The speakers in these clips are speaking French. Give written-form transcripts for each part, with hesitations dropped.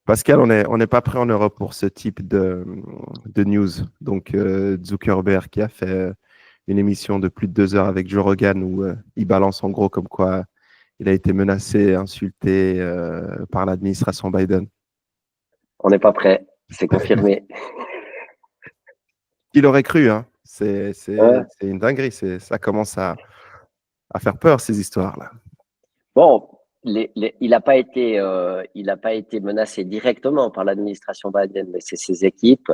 Pascal, on n'est pas prêt en Europe pour ce type de news. Donc, Zuckerberg qui a fait une émission de plus de 2 heures avec Joe Rogan où il balance en gros comme quoi il a été menacé, insulté par l'administration Biden. On n'est pas prêt, c'est confirmé. Il aurait cru, hein. C'est Ouais. une dinguerie. Ça commence à faire peur, ces histoires-là. Bon, il n'a pas été menacé directement par l'administration Biden, mais c'est ses équipes.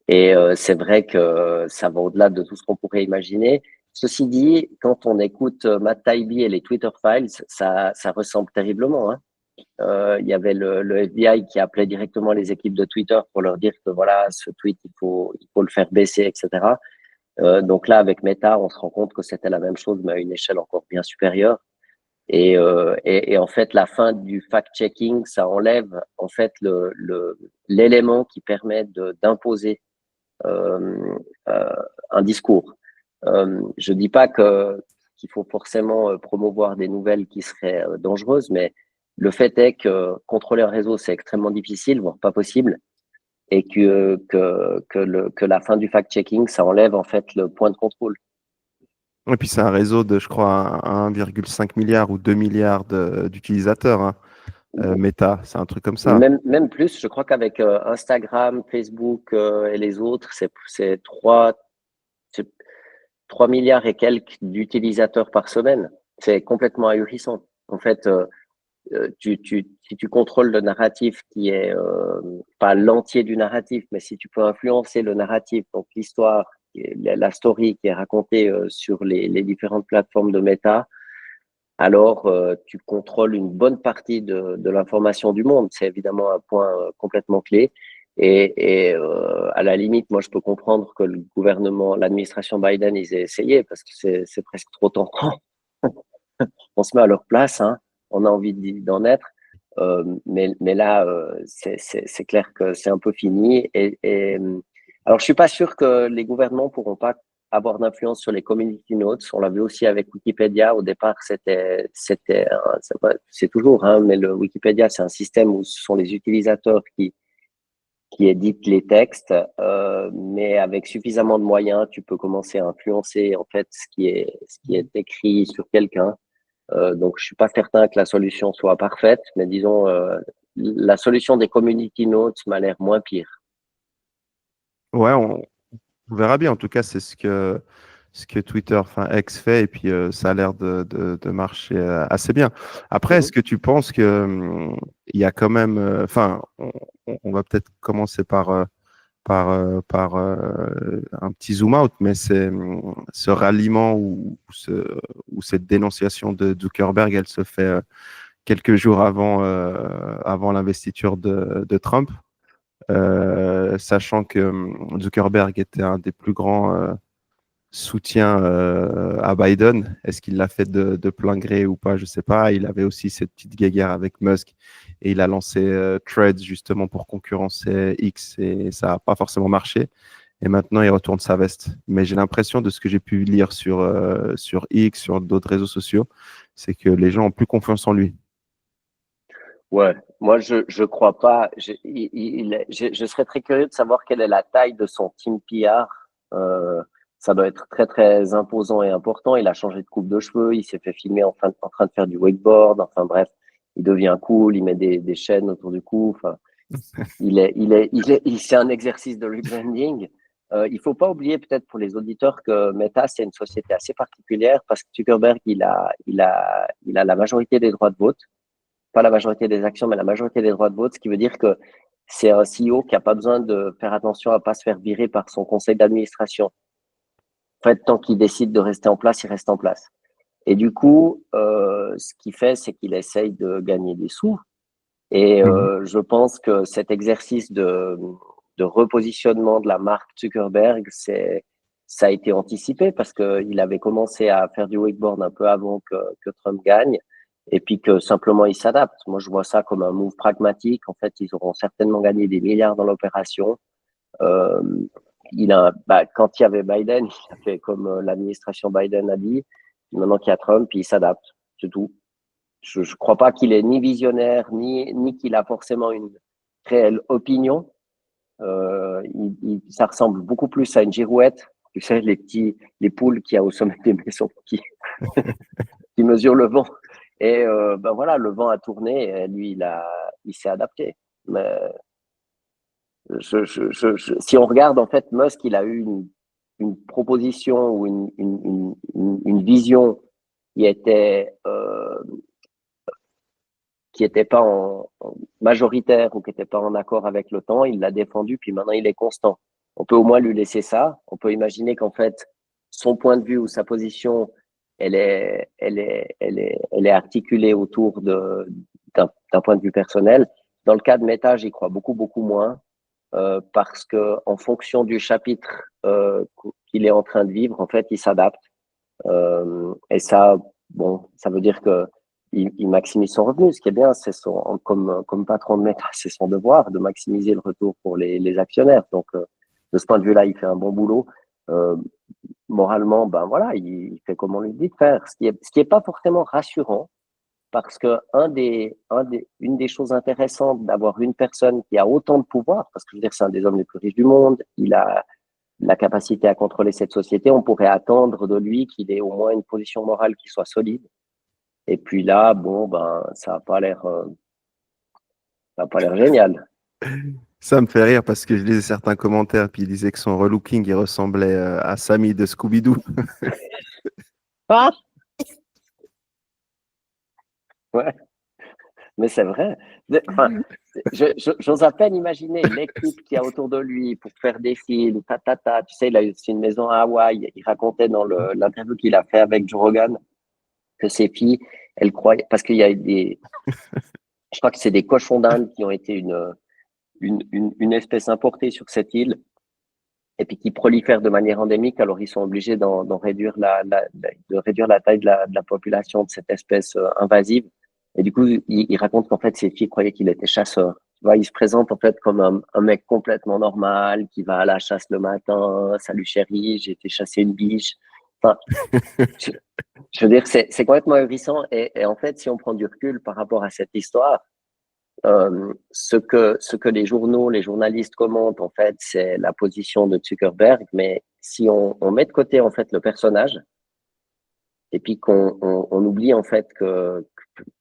Et c'est vrai que ça va au-delà de tout ce qu'on pourrait imaginer. Ceci dit, quand on écoute Matt Taibbi et les Twitter Files, ça ressemble terriblement, hein. Il y avait le FBI qui appelait directement les équipes de Twitter pour leur dire que voilà, ce tweet, il faut le faire baisser, etc. Donc là, avec Meta, on se rend compte que c'était la même chose, mais à une échelle encore bien supérieure. Et en fait, la fin du fact-checking, ça enlève en fait l'élément qui permet d'imposer euh, un discours. Je dis pas qu'il faut forcément promouvoir des nouvelles qui seraient dangereuses, mais le fait est que contrôler un réseau, c'est extrêmement difficile, voire pas possible, et que la fin du fact-checking, ça enlève en fait le point de contrôle. Et puis, c'est un réseau de, je crois, 1,5 milliard ou 2 milliards d'utilisateurs, hein. Meta, c'est un truc comme ça. Même plus, je crois qu'avec Instagram, Facebook et les autres, c'est 3 milliards et quelques d'utilisateurs par semaine. C'est complètement ahurissant. En fait, si tu contrôles le narratif qui est pas l'entier du narratif, mais si tu peux influencer le narratif, donc l'histoire, la story qui est racontée sur les différentes plateformes de méta, alors tu contrôles une bonne partie de l'information du monde. C'est évidemment un point complètement clé. À la limite, moi, je peux comprendre que le gouvernement, l'administration Biden, ils aient essayé parce que c'est presque trop tentant. On se met à leur place, hein, on a envie d'en être. Mais là, c'est clair que c'est un peu fini. Alors, je suis pas sûr que les gouvernements pourront pas avoir d'influence sur les community notes. On l'a vu aussi avec Wikipédia. Au départ, c'est toujours, hein, mais le Wikipédia, c'est un système où ce sont les utilisateurs qui éditent les textes, mais avec suffisamment de moyens, tu peux commencer à influencer en fait ce qui est écrit sur quelqu'un. Donc, je suis pas certain que la solution soit parfaite, mais disons, la solution des community notes m'a l'air moins pire. Ouais, on verra bien. En tout cas, c'est ce que Twitter, enfin X fait, et puis ça a l'air de marcher assez bien. Après, est-ce que tu penses que il y a quand même, enfin, on va peut-être commencer par un petit zoom out, mais c'est ce ralliement ou cette dénonciation de Zuckerberg, elle se fait quelques jours avant l'investiture de Trump. Sachant que Zuckerberg était un des plus grands soutiens à Biden. Est-ce qu'il l'a fait de plein gré ou pas? Je ne sais pas. Il avait aussi cette petite guéguerre avec Musk et il a lancé Threads justement pour concurrencer X et ça n'a pas forcément marché. Et maintenant, il retourne sa veste. Mais j'ai l'impression de ce que j'ai pu lire sur X, sur d'autres réseaux sociaux, c'est que les gens ont plus confiance en lui. Ouais, moi je crois pas. Je serais très curieux de savoir quelle est la taille de son team PR. Ça doit être très très imposant et important. Il a changé de coupe de cheveux, il s'est fait filmer en train de faire du wakeboard. Enfin bref, il devient cool, il met des chaînes autour du cou. Enfin, c'est un exercice de rebranding. Il faut pas oublier peut-être pour les auditeurs que Meta c'est une société assez particulière parce que Zuckerberg il a la majorité des droits de vote, pas la majorité des actions, mais la majorité des droits de vote, ce qui veut dire que c'est un CEO qui a pas besoin de faire attention à pas se faire virer par son conseil d'administration. En fait, tant qu'il décide de rester en place, il reste en place. Et du coup, ce qu'il fait, c'est qu'il essaye de gagner des sous. Et Mhm. je pense que cet exercice de repositionnement de la marque Zuckerberg, ça a été anticipé parce qu'il avait commencé à faire du wakeboard un peu avant que Trump gagne et puis que simplement il s'adapte. Moi, je vois ça comme un move pragmatique. En fait, ils auront certainement gagné des milliards dans l'opération. Euh, quand il y avait Biden, il a fait comme l'administration Biden a dit. Maintenant qu'il y a Trump, il s'adapte. C'est tout. je crois pas qu'il est ni visionnaire, ni qu'il a forcément une réelle opinion. Ça ressemble beaucoup plus à une girouette. Tu sais, les poules qu'il y a au sommet des maisons qui mesurent le vent. Et ben voilà, le vent a tourné et lui, il s'est adapté. Mais si on regarde, en fait, Musk, il a eu une proposition ou une vision qui était pas en majoritaire ou qui était pas en accord avec le temps, il l'a défendu, puis maintenant il est constant. On peut au moins lui laisser ça. On peut imaginer qu'en fait, son point de vue ou sa position, elle est articulée autour d'un point de vue personnel. Dans le cas de Meta, j'y crois beaucoup, beaucoup moins, parce que en fonction du chapitre qu'il est en train de vivre, en fait, il s'adapte. Et ça, bon, ça veut dire que il maximise son revenu. Ce qui est bien, c'est comme patron de Meta, c'est son devoir de maximiser le retour pour les actionnaires. Donc, de ce point de vue-là, il fait un bon boulot. Moralement, ben voilà, il fait comme on lui dit de faire. Ce qui est pas forcément rassurant, parce que une des choses intéressantes d'avoir une personne qui a autant de pouvoir, parce que je veux dire, c'est un des hommes les plus riches du monde, il a la capacité à contrôler cette société, on pourrait attendre de lui qu'il ait au moins une position morale qui soit solide. Et puis là, bon, ben, ça n'a pas l'air génial. Ça me fait rire parce que je lisais certains commentaires, puis ils disaient que son relooking, il ressemblait à Sammy de Scooby-Doo. Ah, ouais, mais c'est vrai. Enfin, j'ose à peine imaginer l'équipe qu'il y a autour de lui pour faire des films, Tu sais, il a aussi une maison à Hawaï. Il racontait dans l'interview qu'il a fait avec Joe Rogan que ses filles, elles croyaient, parce qu'il y a je crois que c'est des cochons d'Inde qui ont été une espèce importée sur cette île et puis qui prolifèrent de manière endémique. Alors, ils sont obligés d'en réduire de réduire la taille de la population de cette espèce invasive. Et du coup, il raconte qu'en fait, ses filles croyaient qu'il était chasseur. Tu vois, il se présente en fait comme un mec complètement normal qui va à la chasse le matin. Salut chérie, j'ai été chasser une biche. Enfin, je, je veux dire, c'est complètement ahurissant. Et en fait, si on prend du recul par rapport à cette histoire, ce que les journaux, les journalistes commentent, en fait, c'est la position de Zuckerberg. Mais si on met de côté, en fait, le personnage, et puis qu'on oublie, en fait,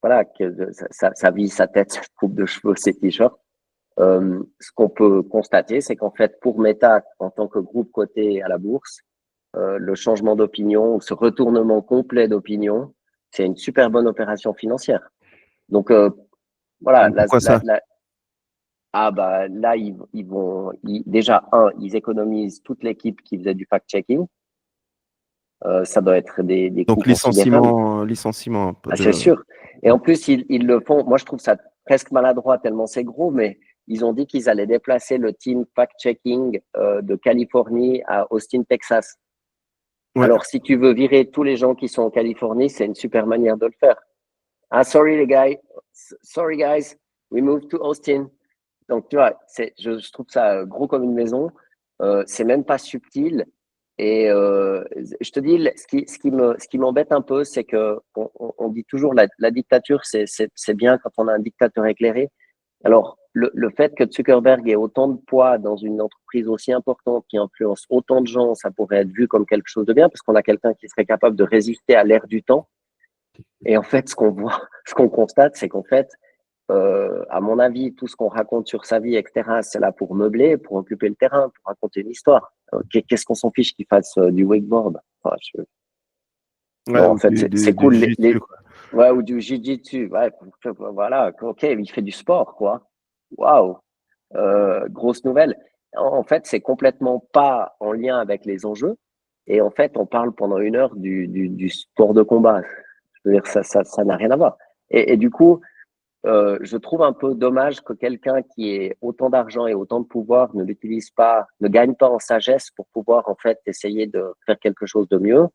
voilà, que sa vie, sa tête, sa coupe de cheveux, ses t-shirts, ce qu'on peut constater, c'est qu'en fait, pour Meta, en tant que groupe coté à la bourse, le changement d'opinion, ou ce retournement complet d'opinion, c'est une super bonne opération financière. Donc, voilà, Pourquoi ça? ah bah là, déjà, ils économisent toute l'équipe qui faisait du fact-checking. Ça doit être des coûts Donc, considérables. licenciement un peu Ah, c'est de... sûr. Et en plus, ils le font. Moi, je trouve ça presque maladroit tellement c'est gros, mais ils ont dit qu'ils allaient déplacer le team fact-checking de Californie à Austin, Texas. Ouais. Alors, si tu veux virer tous les gens qui sont en Californie, c'est une super manière de le faire. Ah, sorry les gars, sorry guys, we moved to Austin. Donc, tu vois, je trouve ça gros comme une maison. C'est même pas subtil. Et je te dis, ce qui m'embête un peu, c'est que on dit toujours la dictature, c'est bien quand on a un dictateur éclairé. Alors, le fait que Zuckerberg ait autant de poids dans une entreprise aussi importante qui influence autant de gens, ça pourrait être vu comme quelque chose de bien parce qu'on a quelqu'un qui serait capable de résister à l'ère du temps. Et en fait, ce qu'on voit, ce qu'on constate, c'est qu'en fait, à mon avis, tout ce qu'on raconte sur sa vie, etc., c'est là pour meubler, pour occuper le terrain, pour raconter une histoire. Qu'est-ce qu'on s'en fiche qu'il fasse du wakeboard? Enfin, Ouais, non, en ou fait, c'est du cool. jiu-jitsu, quoi. Ouais, ou du jiu-jitsu. Ouais, voilà, ok, il fait du sport, quoi. Waouh, grosse nouvelle. En fait, c'est complètement pas en lien avec les enjeux. Et en fait, on parle pendant une heure du sport de combat. Je veux dire, ça n'a rien à voir. Et du coup, je trouve un peu dommage que quelqu'un qui ait autant d'argent et autant de pouvoir ne l'utilise pas, ne gagne pas en sagesse pour pouvoir en fait essayer de faire quelque chose de mieux.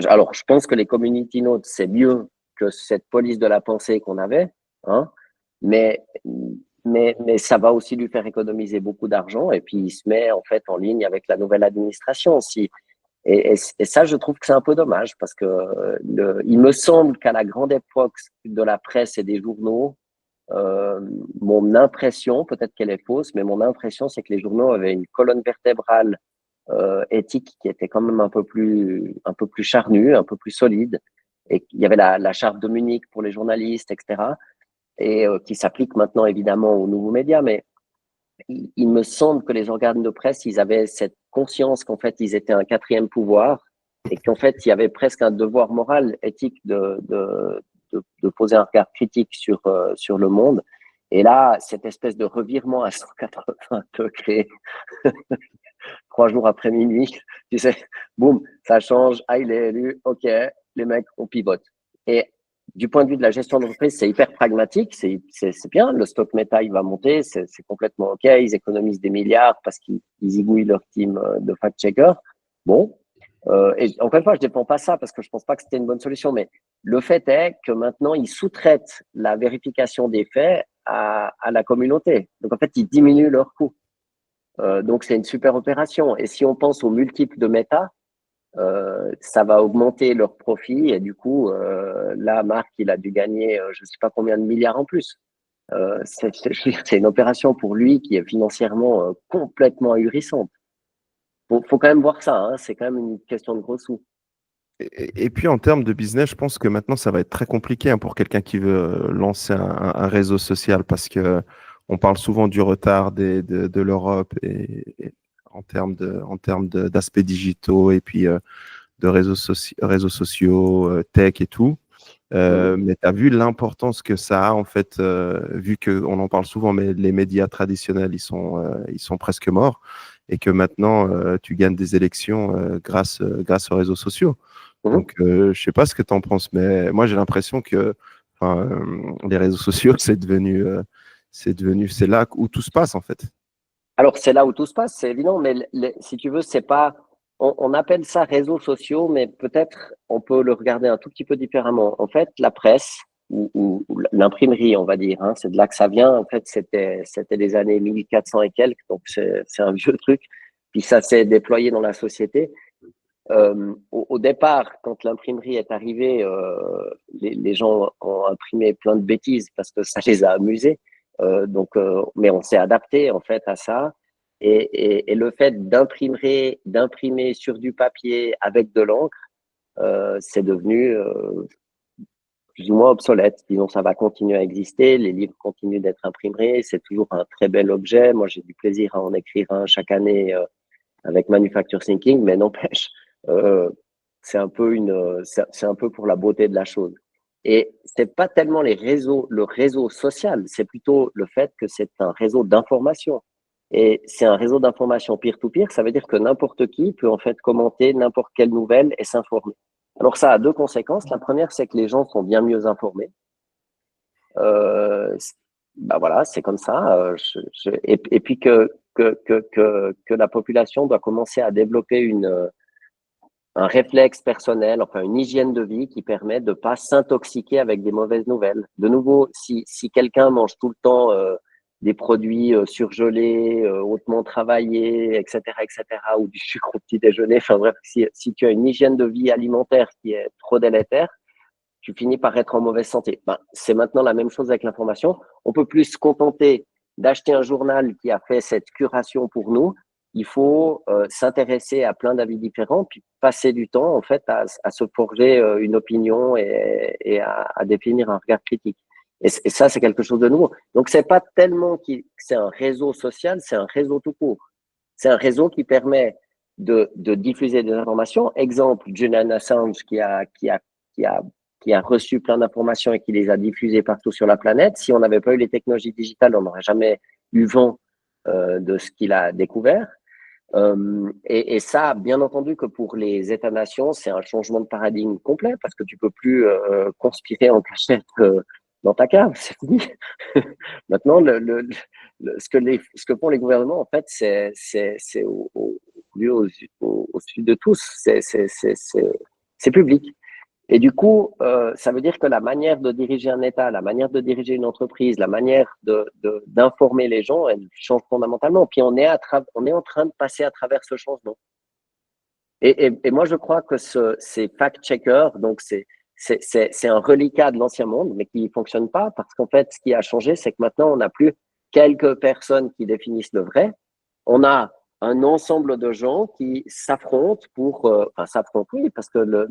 Alors, je pense que les community notes, c'est mieux que cette police de la pensée qu'on avait, hein, mais, mais ça va aussi lui faire économiser beaucoup d'argent et puis il se met en fait en ligne avec la nouvelle administration. Et ça, je trouve que c'est un peu dommage parce que il me semble qu'à la grande époque de la presse et des journaux, mon impression, peut-être qu'elle est fausse, mais mon impression, c'est que les journaux avaient une colonne vertébrale éthique qui était quand même un peu plus charnue, un peu plus solide. Et il y avait la charte de Munich pour les journalistes, etc. Et qui s'applique maintenant évidemment aux nouveaux médias. Mais il me semble que les organes de presse, ils avaient cette conscience qu'en fait, ils étaient un quatrième pouvoir et qu'en fait, il y avait presque un devoir moral, éthique de poser un regard critique sur le monde. Et là, cette espèce de revirement à 180 degrés, 3 jours après minuit, tu sais, boum, ça change, ah, il est élu, ok, les mecs, on pivote. Et du point de vue de la gestion d'entreprise, c'est hyper pragmatique, c'est bien, le stock méta, il va monter, c'est complètement ok, ils économisent des milliards parce qu'ils igouillent leur team de fact-checkers. Bon, et encore une fois, je ne défends pas ça parce que je ne pense pas que c'était une bonne solution, mais le fait est que maintenant, ils sous-traitent la vérification des faits à la communauté. Donc, en fait, ils diminuent leurs coûts. Donc, c'est une super opération. Et si on pense aux multiples de méta, ça va augmenter leurs profits et du coup, là, Marc, il a dû gagner je ne sais pas combien de milliards en plus. C'est une opération pour lui qui est financièrement complètement ahurissante. Faut quand même voir ça, hein, c'est quand même une question de gros sous. Et puis en termes de business, je pense que maintenant, ça va être très compliqué pour quelqu'un qui veut lancer un réseau social parce que on parle souvent du retard de l'Europe et en termes d'aspects digitaux et puis de réseaux sociaux, tech et tout. Mais tu as vu l'importance que ça a, en fait, vu qu'on en parle souvent, mais les médias traditionnels, ils sont presque morts et que maintenant, tu gagnes des élections grâce aux réseaux sociaux. Donc, je ne sais pas ce que tu en penses, mais moi, j'ai l'impression que enfin, les réseaux sociaux, c'est là où tout se passe, en fait. Alors, c'est là où tout se passe, c'est évident, mais si tu veux, c'est pas. On appelle ça réseaux sociaux, mais peut-être on peut le regarder un tout petit peu différemment. En fait, la presse ou l'imprimerie, on va dire, hein, c'est de là que ça vient. En fait, c'était les années 1400 et quelques, donc c'est un vieux truc. Puis ça s'est déployé dans la société. Au départ, quand l'imprimerie est arrivée, les gens ont imprimé plein de bêtises parce que ça les a amusés. Mais on s'est adapté en fait à ça. Et le fait d'imprimer sur du papier avec de l'encre, c'est devenu plus ou moins obsolète. Disons, ça va continuer à exister. Les livres continuent d'être imprimés. C'est toujours un très bel objet. Moi, j'ai du plaisir à en écrire un chaque année avec Manufacture Thinking, mais n'empêche, euh, c'est un peu pour la beauté de la chose. Et c'est pas tellement le réseau social, c'est plutôt le fait que c'est un réseau d'information. Et c'est un réseau d'information peer-to-peer, ça veut dire que n'importe qui peut en fait commenter n'importe quelle nouvelle et s'informer. Alors ça a deux conséquences. La première, c'est que les gens sont bien mieux informés. Euh, bah voilà, c'est comme ça. Et puis que la population doit commencer à développer un réflexe personnel, enfin une hygiène de vie qui permet de ne pas s'intoxiquer avec des mauvaises nouvelles. De nouveau, si quelqu'un mange tout le temps des produits surgelés, hautement travaillés, etc., ou du sucre au petit déjeuner, enfin bref, si tu as une hygiène de vie alimentaire qui est trop délétère, tu finis par être en mauvaise santé. Ben, c'est maintenant la même chose avec l'information. On peut plus se contenter d'acheter un journal qui a fait cette curation pour nous. Il faut s'intéresser à plein d'avis différents, puis passer du temps en fait à se forger une opinion et à définir un regard critique. Et ça, c'est quelque chose de nouveau. Donc, c'est pas tellement que c'est un réseau social, c'est un réseau tout court. C'est un réseau qui permet de diffuser des informations. Exemple, Julian Assange qui a qui a reçu plein d'informations et qui les a diffusées partout sur la planète. Si on n'avait pas eu les technologies digitales, on n'aurait jamais eu vent de ce qu'il a découvert. Et ça, bien entendu que pour les États-nations, c'est un changement de paradigme complet parce que tu peux plus conspirer en cachette dans ta cave, c'est fini. Maintenant, ce que font les gouvernements, en fait, c'est au sud de tous, c'est public. Et du coup, ça veut dire que la manière de diriger un État, la manière de diriger une entreprise, la manière d'informer les gens, elle change fondamentalement. Puis on est en train de passer à travers ce changement. Et moi, je crois que ces fact-checkers, donc c'est un reliquat de l'ancien monde, mais qui ne fonctionne pas parce qu'en fait, ce qui a changé, c'est que maintenant, on n'a plus quelques personnes qui définissent le vrai. On a un ensemble de gens qui s'affrontent enfin, s'affrontent, oui, parce que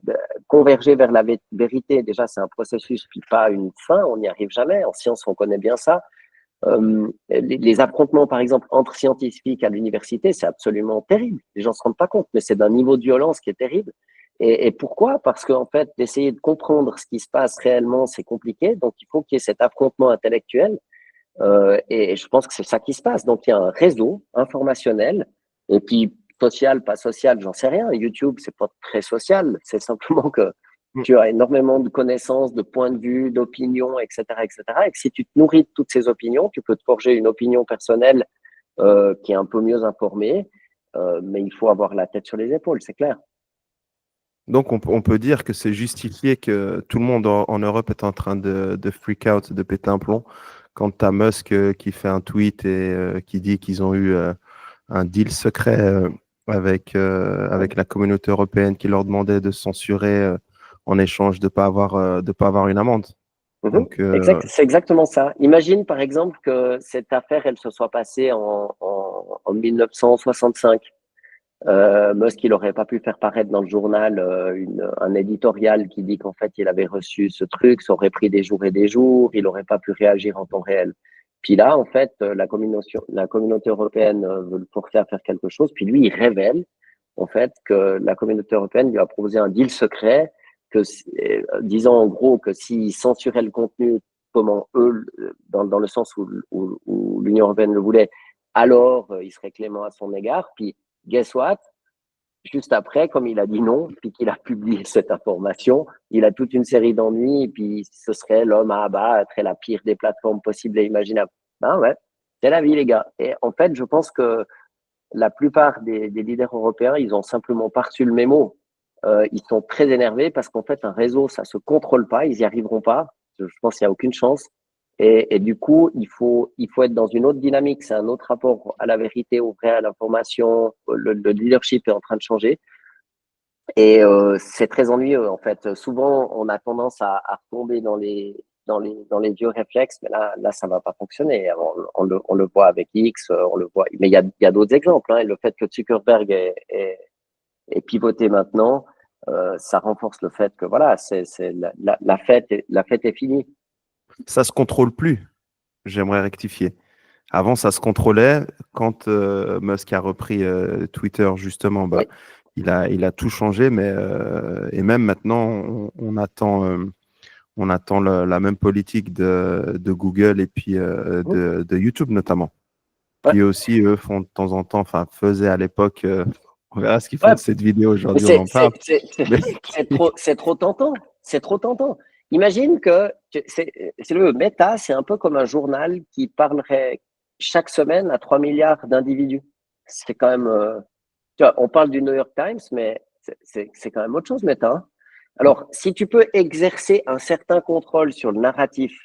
converger vers la vérité, déjà, c'est un processus, puis pas une fin, on n'y arrive jamais. En science, on connaît bien ça. Les affrontements, par exemple, entre scientifiques à l'université, c'est absolument terrible. Les gens ne se rendent pas compte, mais c'est d'un niveau de violence qui est terrible. Et pourquoi? Parce qu'en fait, d'essayer de comprendre ce qui se passe réellement, c'est compliqué. Donc, il faut qu'il y ait cet affrontement intellectuel. Et je pense que c'est ça qui se passe. Donc, il y a un réseau informationnel, et puis social, pas social, j'en sais rien. YouTube, c'est pas très social. C'est simplement que tu as énormément de connaissances, de points de vue, d'opinions, etc., etc. Et que si tu te nourris de toutes ces opinions, tu peux te forger une opinion personnelle qui est un peu mieux informée. Mais il faut avoir la tête sur les épaules, c'est clair. Donc, on peut dire que c'est justifié que tout le monde en Europe est en train de freak out, de péter un plomb, quand tu as Musk qui fait un tweet et qui dit qu'ils ont eu un deal secret avec la communauté européenne qui leur demandait de censurer en échange de pas avoir une amende. Donc, Exact, c'est exactement ça. Imagine par exemple que cette affaire, elle se soit passée en 1965. Musk, il n'aurait pas pu faire paraître dans le journal un éditorial qui dit qu'en fait, il avait reçu ce truc, ça aurait pris des jours et des jours, il n'aurait pas pu réagir en temps réel. Puis là, en fait, la communauté européenne veut le forcer à faire quelque chose, puis lui, il révèle en fait que la communauté européenne lui a proposé un deal secret, disant en gros que s'il censurait le contenu comment eux, dans le sens où l'Union européenne le voulait, alors il serait clément à son égard. Puis guess what? Juste après, comme il a dit non, puis qu'il a publié cette information, il a toute une série d'ennuis, et puis ce serait l'homme à abattre et la pire des plateformes possibles et imaginables. Ben ouais, c'est la vie, les gars. Et en fait, je pense que la plupart des leaders européens, ils ont simplement pas reçu le mémo. Ils sont très énervés parce qu'en fait, un réseau, ça se contrôle pas, ils y arriveront pas. Je pense qu'il n'y a aucune chance. Et du coup, il faut être dans une autre dynamique. C'est un autre rapport à la vérité, au vrai, à l'information. Le leadership est en train de changer. Et c'est très ennuyeux, en fait. Souvent, on a tendance à retomber dans les vieux réflexes, mais là, ça va pas fonctionner. On le voit avec X, on le voit. Mais il y a d'autres exemples. Hein, et le fait que Zuckerberg est pivoté maintenant, ça renforce le fait que voilà, la fête est finie. ça se contrôle plus. J'aimerais rectifier. Avant, ça se contrôlait. Quand Musk a repris Twitter, justement, bah, Oui. il a tout changé. Mais, et même maintenant, on attend la même politique de Google et puis de YouTube, notamment. Ouais. Qui aussi, eux, font de temps en temps, enfin, faisaient à l'époque, on verra ce qu'ils font Ouais. de cette vidéo aujourd'hui, on en parle. C'est trop tentant. C'est trop tentant. Imagine que c'est le Meta, c'est un peu comme un journal qui parlerait chaque semaine à 3 milliards d'individus. C'est quand même. Tu vois, on parle du New York Times, mais c'est quand même autre chose, Meta. Hein. Alors, si tu peux exercer un certain contrôle sur le narratif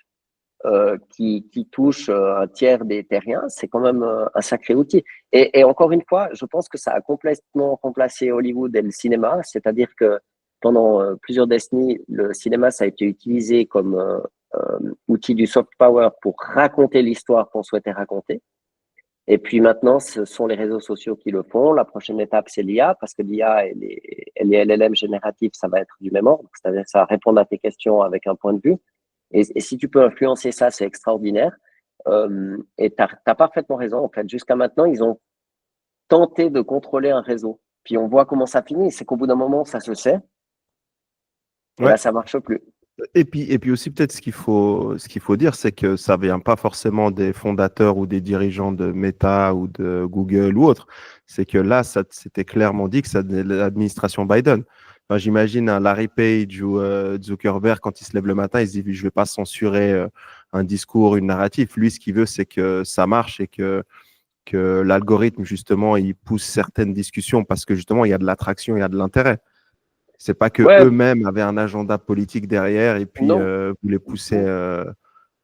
qui touche un tiers des terriens, c'est quand même un sacré outil. Et encore une fois, je pense que ça a complètement remplacé Hollywood et le cinéma, c'est-à-dire que pendant plusieurs décennies, le cinéma, ça a été utilisé comme outil du soft power pour raconter l'histoire qu'on souhaitait raconter. Et puis maintenant, ce sont les réseaux sociaux qui le font. La prochaine étape, c'est l'IA, parce que l'IA et les LLM génératifs, ça va être du même ordre, c'est-à-dire ça va répondre à tes questions avec un point de vue. Et si tu peux influencer ça, c'est extraordinaire. Et tu as parfaitement raison. En fait, jusqu'à maintenant, ils ont tenté de contrôler un réseau. Puis on voit comment ça finit. C'est qu'au bout d'un moment, ça se sait. Et Ouais. là, ça marche plus. Et puis aussi, peut-être ce qu'il faut dire, c'est que ça vient pas forcément des fondateurs ou des dirigeants de Meta ou de Google ou autre. C'est que là, c'était clairement dit que ça l'administration Biden. Enfin, j'imagine un Larry Page ou Zuckerberg, quand il se lève le matin, il se dit, je vais pas censurer un discours, une narrative. Lui, ce qu'il veut, c'est que ça marche et que l'algorithme, justement, il pousse certaines discussions parce que justement, il y a de l'attraction, il y a de l'intérêt. C'est pas que Ouais, eux-mêmes avaient un agenda politique derrière et puis non. voulaient pousser Moi,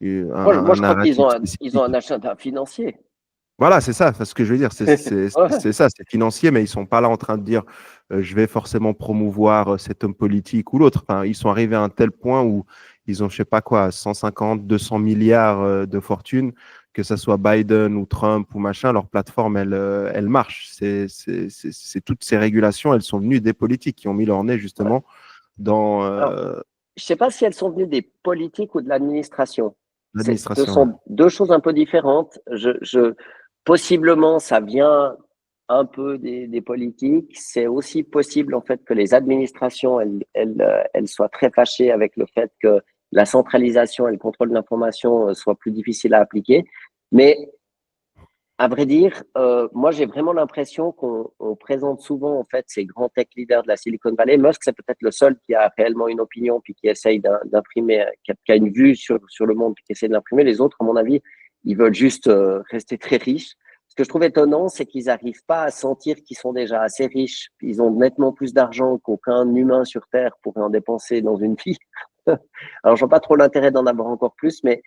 un je crois narratif ils ont spécifique. un agenda financier. Voilà, c'est ça, c'est ce que je veux dire. Ouais, C'est ça, c'est financier, mais ils sont pas là en train de dire je vais forcément promouvoir cet homme politique ou l'autre. Enfin, ils sont arrivés à un tel point où ils ont, je sais pas quoi, 150, 200 milliards de fortune, que ça soit Biden ou Trump ou machin, leur plateforme, elle marche. C'est toutes ces régulations, elles sont venues des politiques qui ont mis leur nez ouais. justement dans Alors, je sais pas si elles sont venues des politiques ou de l'administration. Ce l'administration. Ouais. sont deux choses un peu différentes. Possiblement, ça vient un peu des politiques. C'est aussi possible, en fait, que les administrations, elles soient très fâchées avec le fait que la centralisation et le contrôle de l'information soient plus difficiles à appliquer. Mais à vrai dire, moi j'ai vraiment l'impression qu'on présente souvent en fait ces grands tech leaders de la Silicon Valley. Musk, c'est peut-être le seul qui a réellement une opinion puis qui essaye d'imprimer, qui a une vue sur le monde puis qui essaie de l'imprimer. Les autres, à mon avis, ils veulent juste rester très riches. Ce que je trouve étonnant, c'est qu'ils n'arrivent pas à sentir qu'ils sont déjà assez riches. Ils ont nettement plus d'argent qu'aucun humain sur Terre pourrait en dépenser dans une vie. Alors, je vois pas trop l'intérêt d'en avoir encore plus, mais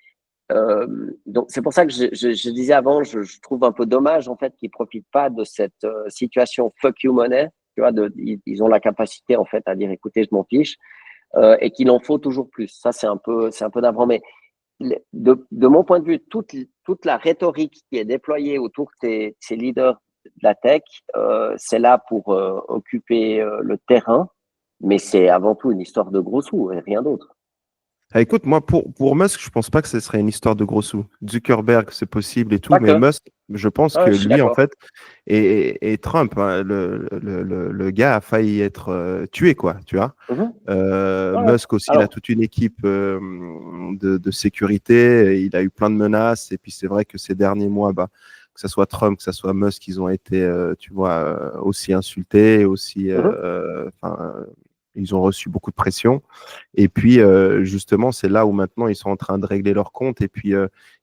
donc c'est pour ça que je disais avant, je trouve un peu dommage en fait qu'ils profitent pas de cette situation fuck you money, tu vois, ils ont la capacité en fait à dire écoutez je m'en fiche et qu'il en faut toujours plus. Ça c'est un peu navrant, mais de mon point de vue toute la rhétorique qui est déployée autour de ces leaders de la tech, c'est là pour occuper le terrain, mais c'est avant tout une histoire de gros sous et rien d'autre. Ah, écoute, moi, pour Musk, je pense pas que ce serait une histoire de gros sous. Zuckerberg, c'est possible et tout, Pas mais que. Musk, je pense que Ouais, je suis lui, en d'accord. fait, et Trump, hein, le gars a failli être tué, quoi, tu vois. Mhm. Ouais. Musk aussi, il a Alors. toute une équipe de sécurité. Il a eu plein de menaces. Et puis, c'est vrai que ces derniers mois, bah, que ce soit Trump, que ce soit Musk, ils ont été, tu vois, aussi insultés, aussi, Mhm. ils ont reçu beaucoup de pression. Et puis, justement, c'est là où maintenant ils sont en train de régler leur compte. Et puis,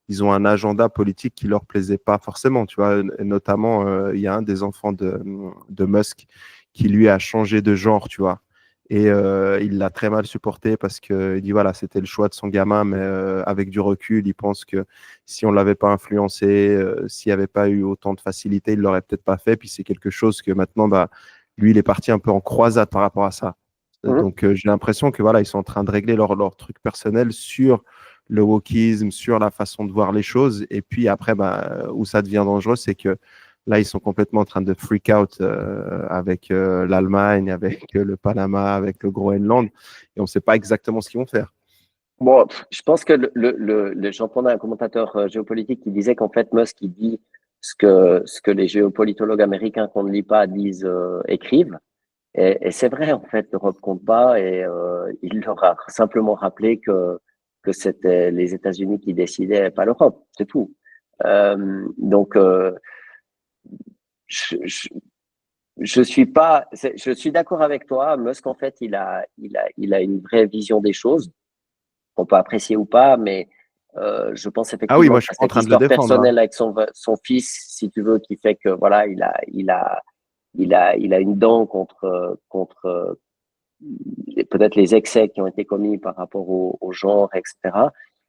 ils ont un agenda politique qui leur plaisait pas forcément. Tu vois, et notamment, il y a un des enfants de Musk qui lui a changé de genre, tu vois. Et il l'a très mal supporté parce qu'il dit voilà, c'était le choix de son gamin, mais avec du recul, il pense que si on l'avait pas influencé, s'il n'y avait pas eu autant de facilité, il l'aurait peut-être pas fait. Puis c'est quelque chose que maintenant, bah, lui, il est parti un peu en croisade par rapport à ça. Mhm. Donc, j'ai l'impression que voilà, ils sont en train de régler leur truc personnel sur le wokisme, sur la façon de voir les choses. Et puis après, bah, où ça devient dangereux, c'est que là, ils sont complètement en train de freak out avec l'Allemagne, avec le Panama, avec le Groenland. Et on ne sait pas exactement ce qu'ils vont faire. Bon, je pense que j'entendais un commentateur géopolitique qui disait qu'en fait, Musk, il dit ce que les géopolitologues américains qu'on ne lit pas disent, écrivent. Et c'est vrai, en fait, l'Europe compte pas et il leur a simplement rappelé que c'était les États-Unis qui décidaient, pas l'Europe, c'est tout. Donc, je, je, je suis pas, je suis d'accord avec toi. Musk, en fait, il a une vraie vision des choses qu'on peut apprécier ou pas, mais je pense Ah oui, effectivement moi, je qu'il y suis a pas en cette train de le histoire défendre, hein. personnelle avec son fils, si tu veux, qui fait que voilà, il a une dent contre peut-être les excès qui ont été commis par rapport au genre, etc.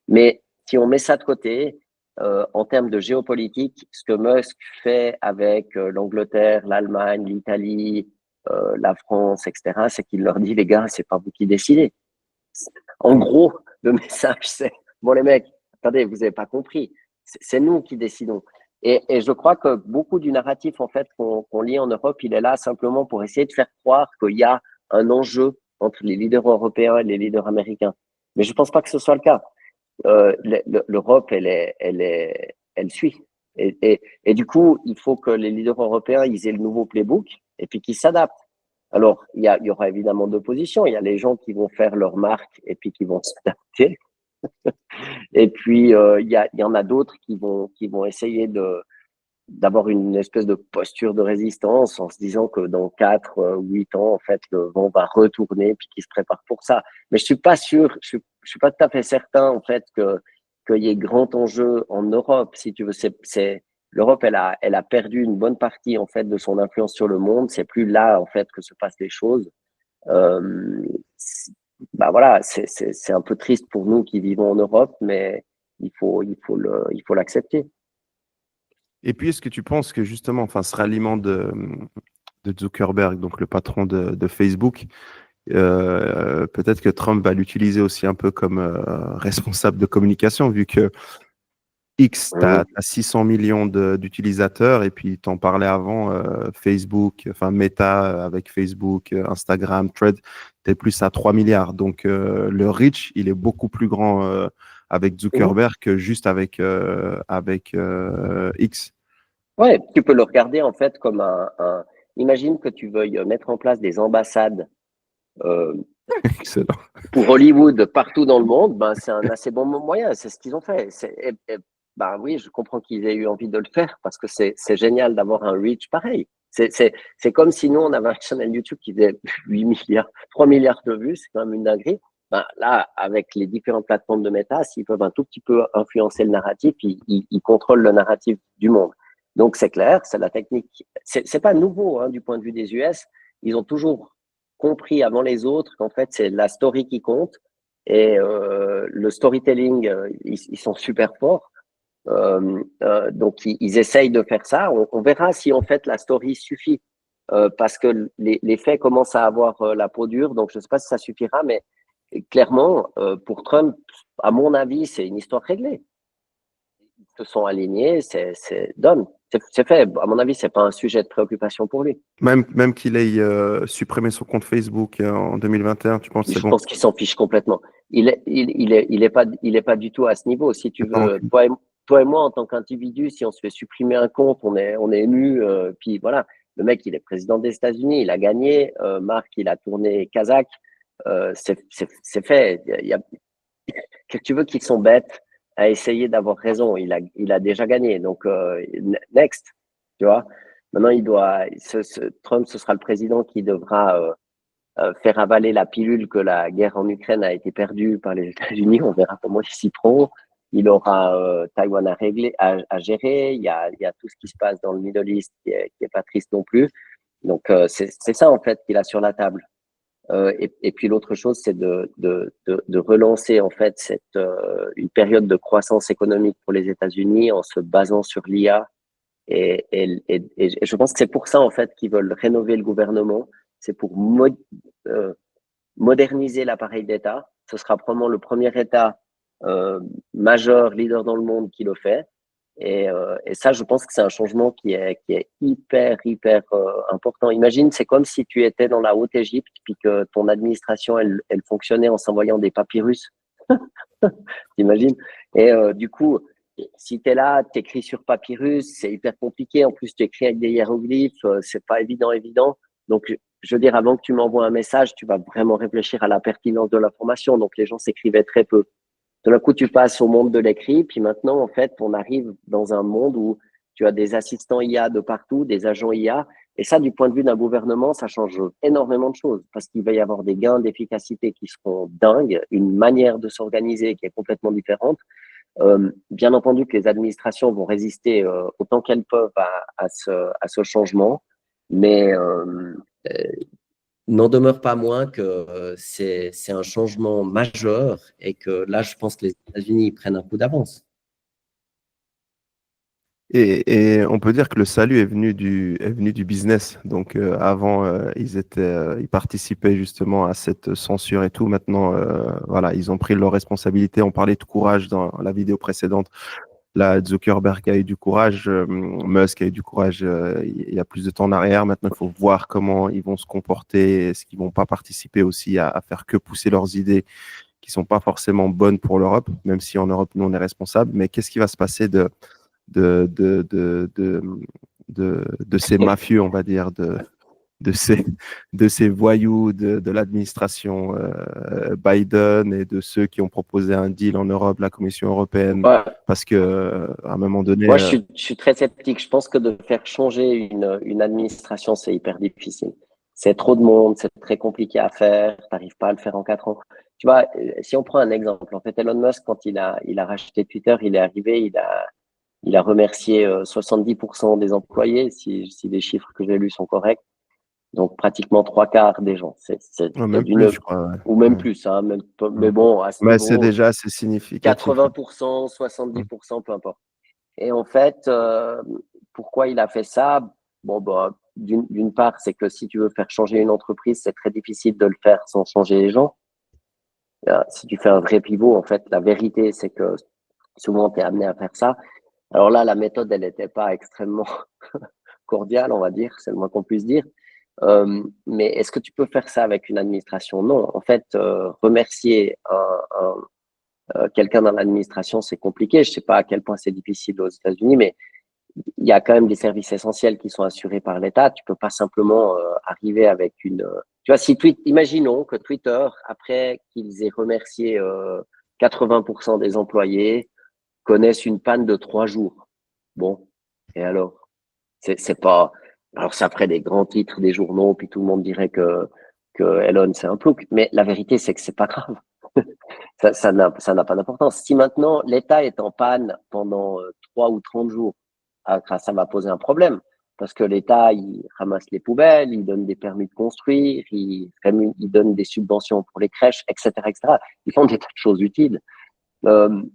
Mais si on met ça de côté, en termes de géopolitique, ce que Musk fait avec l'Angleterre, l'Allemagne, l'Italie, la France, etc., c'est qu'il leur dit, les gars, c'est pas vous qui décidez. En Mm. gros, le message, c'est bon, les mecs, attendez, vous n'avez pas compris. C'est nous qui décidons. Et je crois que beaucoup du narratif en fait qu'on lit en Europe, il est là simplement pour essayer de faire croire qu'il y a un enjeu entre les leaders européens et les leaders américains. Mais je ne pense pas que ce soit le cas. L'Europe, elle suit. Et du coup, il faut que les leaders européens ils aient le nouveau playbook et puis qu'ils s'adaptent. Alors, il y aura évidemment deux positions. Il y a les gens qui vont faire leur marque et puis qui vont s'adapter. Et puis, il y en a d'autres qui vont essayer d'avoir une espèce de posture de résistance en se disant que dans 4 ou 8 ans, en fait, le vent va retourner puis qu'ils se préparent pour ça. Mais je suis pas sûr, je suis pas tout à fait certain, en fait, qu'il y ait grand enjeu en Europe. Si tu veux, l'Europe, elle a perdu une bonne partie, en fait, de son influence sur le monde. C'est plus là, en fait, que se passent les choses. Euh, bah voilà, c'est un peu triste pour nous qui vivons en Europe, mais il faut l'accepter. Et puis, est-ce que tu penses que justement, enfin, ce ralliement de Zuckerberg, donc le patron de Facebook, peut-être que Trump va l'utiliser aussi un peu comme responsable de communication, vu que X, tu as, 600 millions d'utilisateurs, et puis t'en parlais avant, Facebook, enfin Meta avec Facebook, Instagram, Thread, tu es plus à 3 milliards. Donc le reach, il est beaucoup plus grand avec Mhm. Zuckerberg que juste avec X. Ouais, tu peux le regarder en fait comme imagine que tu veuilles mettre en place des ambassades euh, Excellent. pour Hollywood partout dans le monde, ben, c'est un assez bon moyen. C'est ce qu'ils ont fait. Ben oui, je comprends qu'ils aient eu envie de le faire parce que c'est génial d'avoir un reach pareil. C'est comme si nous, on avait un channel YouTube qui faisait 8 milliards, 3 milliards de vues, c'est quand même une dinguerie. Ben, là, avec les différentes plateformes de méta, s'ils peuvent un tout petit peu influencer le narratif, ils contrôlent le narratif du monde. Donc, c'est clair, c'est la technique. C'est pas nouveau hein, du point de vue des US. Ils ont toujours compris avant les autres qu'en fait, c'est la story qui compte. Et le storytelling, ils sont super forts. Donc, ils essayent de faire ça. On verra si en fait la story suffit. Parce que les faits commencent à avoir la peau dure. Donc, je ne sais pas si ça suffira, mais clairement, pour Trump, à mon avis, c'est une histoire réglée. Ils se sont alignés, c'est done. C'est fait. À mon avis, c'est pas un sujet de préoccupation pour lui. Même qu'il ait supprimé son compte Facebook en 2021, tu penses que c'est Je bon? pense qu'il s'en fiche complètement. Il est pas du tout à ce niveau. Si tu C'est pas veux, inclus. toi et moi, en tant qu'individu, si on se fait supprimer un compte, on est ému. Puis voilà, le mec, il est président des États-Unis, il a gagné. Marc, il a tourné Kazakh. C'est fait. Que tu veux qu'ils sont bêtes à essayer d'avoir raison. Il a déjà gagné. Donc, next, tu vois. Maintenant, Trump, ce sera le président qui devra faire avaler la pilule que la guerre en Ukraine a été perdue par les États-Unis. On verra comment ils s'y prend. Il aura Taïwan à gérer. Il y a tout ce qui se passe dans le Middle East qui est pas triste non plus. Donc, c'est ça, en fait, qu'il a sur la table. Et puis, l'autre chose, c'est de relancer, en fait, une période de croissance économique pour les États-Unis en se basant sur l'IA. Et je pense que c'est pour ça, en fait, qu'ils veulent rénover le gouvernement. C'est pour euh, moderniser l'appareil d'État. Ce sera probablement le premier État euh, majeur, leader dans le monde qui le fait. Et ça, je pense que c'est un changement qui est hyper important. Imagine, c'est comme si tu étais dans la Haute-Égypte puis que ton administration, elle fonctionnait en s'envoyant des papyrus. T'imagines? Et du coup, si tu es là, tu écris sur papyrus, c'est hyper compliqué. En plus, tu écris avec des hiéroglyphes, c'est pas évident. Donc, je veux dire, avant que tu m'envoies un message, tu vas vraiment réfléchir à la pertinence de l'information. Donc, les gens s'écrivaient très peu. Tout d'un coup, tu passes au monde de l'écrit, puis maintenant, en fait, on arrive dans un monde où tu as des assistants IA de partout, des agents IA. Et ça, du point de vue d'un gouvernement, ça change énormément de choses parce qu'il va y avoir des gains d'efficacité qui seront dingues, une manière de s'organiser qui est complètement différente. Bien entendu que les administrations vont résister autant qu'elles peuvent à ce changement, mais n'en demeure pas moins que c'est un changement majeur et que là, je pense que les États-Unis prennent un coup d'avance. Et on peut dire que le salut est venu du business. Donc avant, ils participaient justement à cette censure et tout. Maintenant, voilà, ils ont pris leurs responsabilités. On parlait de courage dans la vidéo précédente. Là, Zuckerberg a eu du courage, Musk a eu du courage il y a plus de temps en arrière. Maintenant, il faut voir comment ils vont se comporter. Est-ce qu'ils vont pas participer aussi à faire que pousser leurs idées qui sont pas forcément bonnes pour l'Europe, même si en Europe, nous, on est responsable. Mais qu'est-ce qui va se passer de, de, de, de, de ces mafieux, on va dire, de ces, de ces voyous de l'administration Biden et de ceux qui ont proposé un deal en Europe, la Commission européenne, Ouais. parce que à un moment donné, Moi, je suis très sceptique. Je pense que de faire changer une administration, c'est hyper difficile. C'est trop de monde, c'est très compliqué à faire. Tu n'arrives pas à le faire en 4 ans. Tu vois, si on prend un exemple, en fait, Elon Musk, quand il a racheté Twitter, il est arrivé, il a remercié 70% des employés, si les chiffres que j'ai lus sont corrects. Donc, pratiquement 3 quarts des gens. même plus, je crois. Ou même Ouais. plus, hein, Ouais. mais bon, à ce Mais c'est niveau, déjà assez significatif. 80%, Ouais. 70%, peu importe. Et en fait, pourquoi il a fait ça? Bon, bah, d'une part, c'est que si tu veux faire changer une entreprise, c'est très difficile de le faire sans changer les gens. Si tu fais un vrai pivot, en fait, la vérité, c'est que souvent, tu es amené à faire ça. Alors là, la méthode, elle n'était pas extrêmement cordiale, on va dire, c'est le moins qu'on puisse dire. Mais est-ce que tu peux faire ça avec une administration? Non. En fait, remercier quelqu'un dans l'administration, c'est compliqué. Je ne sais pas à quel point c'est difficile aux États-Unis, mais il y a quand même des services essentiels qui sont assurés par l'État. Tu peux pas simplement arriver avec une. Tu vois, si imaginons que Twitter, après qu'ils aient remercié 80% des employés, connaissent une panne de 3 jours. Bon, et alors, c'est pas. Alors ça ferait des grands titres des journaux, puis tout le monde dirait que Elon c'est un plouc. Mais la vérité, c'est que c'est pas grave. Ça n'a pas d'importance. Si maintenant l'État est en panne pendant 3 ou 30 jours, ça va poser un problème. Parce que l'État, il ramasse les poubelles, il donne des permis de construire, il donne des subventions pour les crèches, etc., etc. Ils font des tas de choses utiles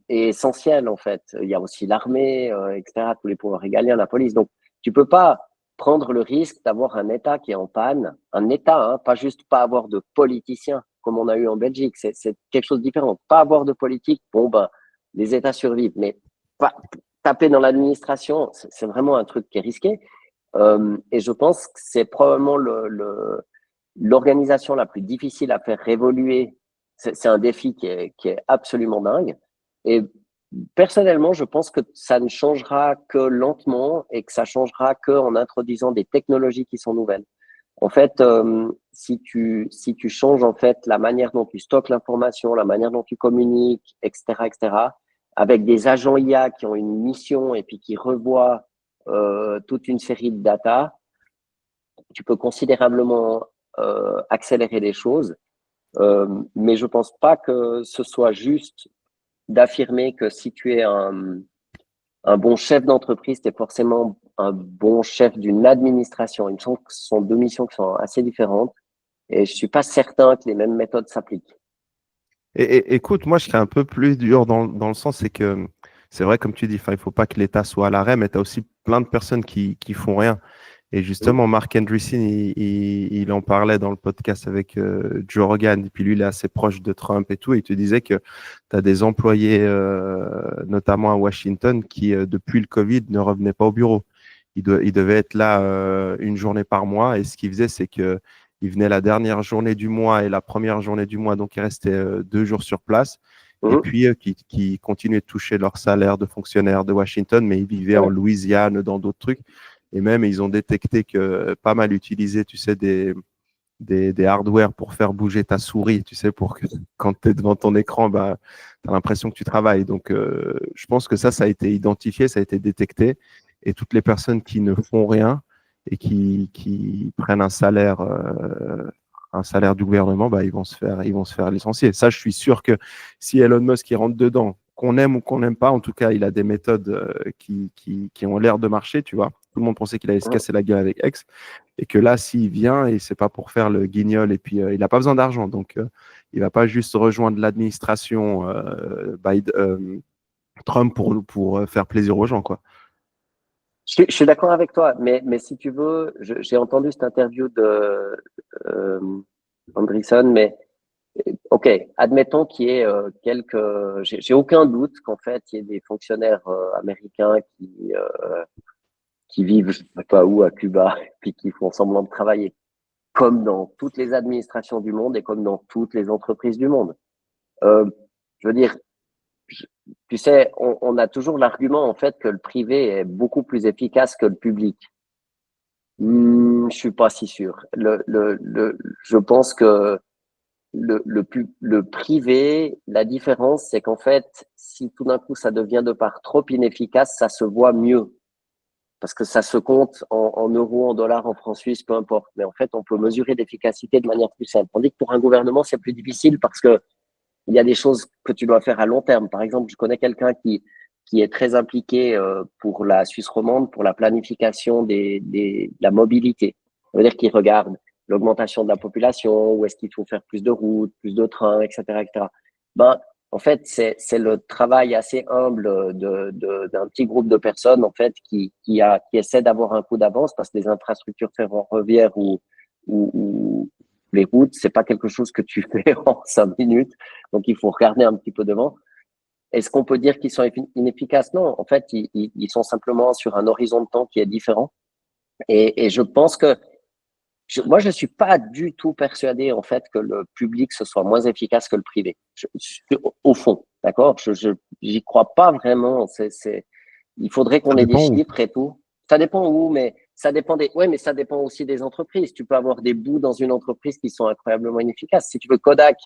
et essentielles, en fait. Il y a aussi l'armée, etc., tous les pouvoirs régaliens, la police. Donc, tu peux pas prendre le risque d'avoir un État qui est en panne, un État, hein, pas juste pas avoir de politiciens, comme on a eu en Belgique. C'est quelque chose de différent. Pas avoir de politique, bon, ben, les États survivent, mais pas taper dans l'administration, c'est vraiment un truc qui est risqué. Et je pense que c'est probablement l'organisation la plus difficile à faire évoluer. C'est un défi qui est absolument dingue. Et personnellement, je pense que ça ne changera que lentement et que ça changera qu'en introduisant des technologies qui sont nouvelles. En fait, si tu changes en fait la manière dont tu stockes l'information, la manière dont tu communiques, etc., avec des agents IA qui ont une mission et puis qui revoient toute une série de data, tu peux considérablement accélérer les choses. Mais je pense pas que ce soit juste d'affirmer que si tu es un bon chef d'entreprise, tu es forcément un bon chef d'une administration. Il me semble que ce sont deux missions qui sont assez différentes et je suis pas certain que les mêmes méthodes s'appliquent. Écoute, moi, je serais un peu plus dur dans le sens, c'est que c'est vrai, comme tu dis, il ne faut pas que l'État soit à l'arrêt, mais tu as aussi plein de personnes qui font rien. Et Mmh. justement, Mark Andreessen, il en parlait dans le podcast avec Joe Rogan. Et puis lui, il est assez proche de Trump et tout. Et il te disait que tu as des employés, notamment à Washington, qui, depuis le Covid, ne revenaient pas au bureau. Ils devaient être là une journée par mois. Et ce qu'ils faisaient, c'est que ils venaient la dernière journée du mois et la première journée du mois. Donc, ils restaient 2 jours sur place. Et Mmh. puis, qui continuaient de toucher leur salaire de fonctionnaire de Washington, mais ils vivaient en Ouais. Louisiane, dans d'autres trucs. Et même, ils ont détecté que pas mal utilisaient, tu sais, des hardware pour faire bouger ta souris, tu sais, pour que quand tu es devant ton écran, bah, tu as l'impression que tu travailles. Donc, je pense que ça a été identifié, ça a été détecté. Et toutes les personnes qui ne font rien et qui prennent un salaire du gouvernement, bah, ils vont se faire licencier. Ça, je suis sûr que si Elon Musk il rentre dedans, qu'on aime ou qu'on n'aime pas, en tout cas, il a des méthodes qui ont l'air de marcher, tu vois. Tout le monde pensait qu'il allait se Mmh. casser la gueule avec X. Et que là, s'il vient, et c'est pas pour faire le guignol, et puis il n'a pas besoin d'argent. Donc, il va pas juste rejoindre l'administration Trump pour faire plaisir aux gens, quoi. Je suis d'accord avec toi, mais si tu veux, j'ai entendu cette interview de euh, Andreessen, mais ok, admettons qu'il y ait j'ai aucun doute qu'en fait il y ait des fonctionnaires américains qui vivent je sais pas où à Cuba puis qui font semblant de travailler, comme dans toutes les administrations du monde et comme dans toutes les entreprises du monde. Je veux dire, je- tu sais, on a toujours l'argument en fait que le privé est beaucoup plus efficace que le public. Je suis pas si sûr. Je pense que le privé, la différence, c'est qu'en fait, si tout d'un coup ça devient de part trop inefficace, ça se voit mieux. Parce que ça se compte en euros, en dollars, en francs suisses, peu importe. Mais en fait, on peut mesurer l'efficacité de manière plus simple. Tandis que pour un gouvernement, c'est plus difficile parce que il y a des choses que tu dois faire à long terme. Par exemple, je connais quelqu'un qui est très impliqué pour la Suisse romande, pour la planification de la mobilité. Ça veut dire qu'il regarde l'augmentation de la population, où est-ce qu'il faut faire plus de routes, plus de trains, etc., etc. Ben, En fait, c'est le travail assez humble d'un petit groupe de personnes en fait qui essaie d'avoir un coup d'avance parce que les infrastructures ferroviaires ou les routes, c'est pas quelque chose que tu fais en 5 minutes. Donc il faut regarder un petit peu devant. Est-ce qu'on peut dire qu'ils sont inefficaces? Non, en fait, ils sont simplement sur un horizon de temps qui est différent. Et je pense que moi, je suis pas du tout persuadé en fait que le public ce soit moins efficace que le privé. Au fond, d'accord. J'y crois pas vraiment. Il faudrait Ça qu'on ait des dépend où. chiffres et tout. Ça dépend où, mais ça dépend des. Ouais, mais ça dépend aussi des entreprises. Tu peux avoir des bouts dans une entreprise qui sont incroyablement inefficaces. Si tu veux, Kodak,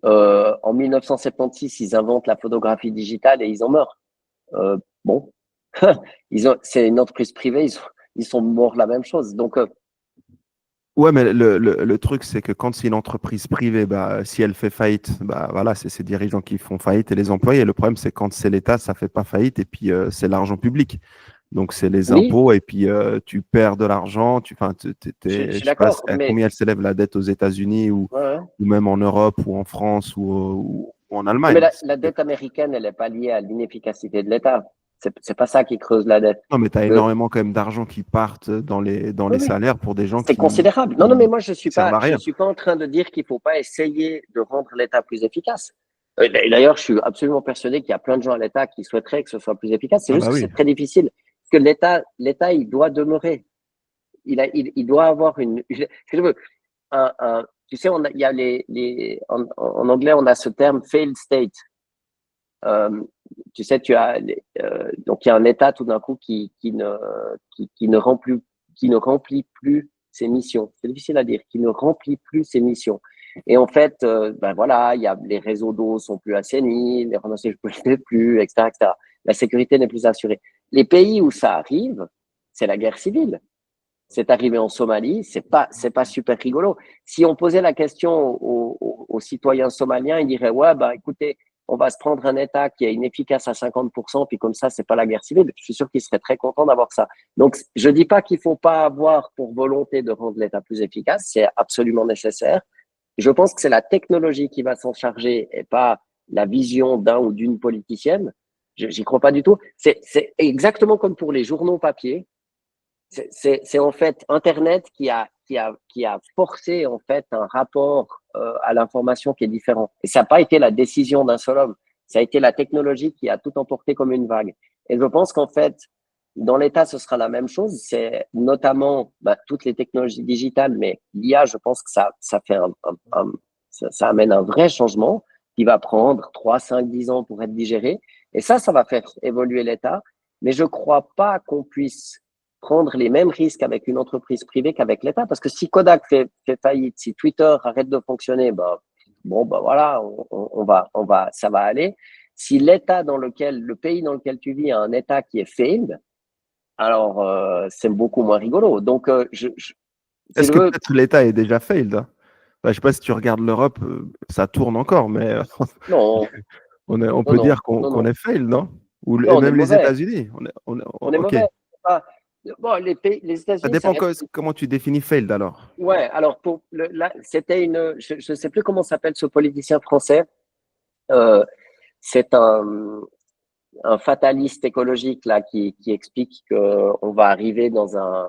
en 1976, ils inventent la photographie digitale et ils en meurent. Bon, c'est une entreprise privée. Ils sont morts la même chose. Donc Ouais, mais le truc, c'est que quand c'est une entreprise privée, bah, si elle fait faillite, bah, voilà, c'est ses dirigeants qui font faillite et les employés. Et le problème, c'est quand c'est l'État, ça fait pas faillite et puis c'est l'argent public. Donc, c'est les oui, impôts et puis tu perds de l'argent. Enfin, je je suis sais pas d'accord, à mais combien elle s'élève la dette aux États-Unis ouais, ouais. ou même en Europe ou en France ou en Non, mais Allemagne. la dette américaine, elle n'est pas liée à l'inefficacité de l'État. C'est pas ça qui creuse la dette. Non, mais tu as Le, énormément quand même d'argent qui partent dans oui, les oui, salaires pour des gens c'est considérable. Non, non, mais moi, qui servent à je rien. suis pas en train de dire qu'il faut pas essayer de rendre l'État plus efficace. Et d'ailleurs, je suis absolument persuadé qu'il y a plein de gens à l'État qui souhaiteraient que ce soit plus efficace. C'est Ah juste bah que oui. c'est très difficile. Parce que l'État, il doit demeurer. Il doit avoir si je veux, tu sais, il y a en anglais, on a ce terme failed state. Euh, tu sais, donc il y a un État tout d'un coup qui ne remplit plus ses missions. C'est difficile à dire, qui ne remplit plus ses missions. Et en fait, ben voilà, il y a les réseaux d'eau sont plus assainis, les renoncés ne plus, etc., etc. La sécurité n'est plus assurée. Les pays où ça arrive, c'est la guerre civile. C'est arrivé en Somalie, c'est pas super rigolo. Si on posait la question aux citoyens somaliens, ils diraient ouais, bah écoutez, on va se prendre un État qui est inefficace à 50%, puis comme ça, c'est pas la guerre civile. Je suis sûr qu'ils seraient très contents d'avoir ça. Donc, je dis pas qu'il faut pas avoir pour volonté de rendre l'État plus efficace, c'est absolument nécessaire. Je pense que c'est la technologie qui va s'en charger et pas la vision d'un ou d'une politicienne. J'y crois pas du tout. C'est exactement comme pour les journaux papier. C'est en fait Internet qui a forcé en fait un rapport à l'information qui est différent. Et ça n'a pas été la décision d'un seul homme. Ça a été la technologie qui a tout emporté comme une vague. Et je pense qu'en fait, dans l'État, ce sera la même chose. C'est notamment toutes les technologies digitales, mais l'IA, je pense que ça fait ça amène un vrai changement qui va prendre 3, 5, 10 ans pour être digéré. Et ça va faire évoluer l'État. Mais je ne crois pas qu'on puisse prendre les mêmes risques avec une entreprise privée qu'avec l'État. Parce que si Kodak fait faillite, si Twitter arrête de fonctionner, voilà, ça va aller. Si l'État le pays dans lequel tu vis a un État qui est failed, alors c'est beaucoup moins rigolo. Donc, si Est-ce tu que veux, peut-être l'État est déjà failed, hein? Bah, je sais pas si tu regardes l'Europe, ça tourne encore, mais non, on non, peut non, dire non, qu'on non, est fail, non? non, Et on est même les mauvais. États-Unis. On est Ok. mauvais. Pas, bon, les Ça États-Unis, ça dépend reste. comment tu définis failed alors. Ouais, alors c'était je ne sais plus comment s'appelle ce politicien français. Euh, c'est un fataliste écologique là qui explique qu'on va arriver dans un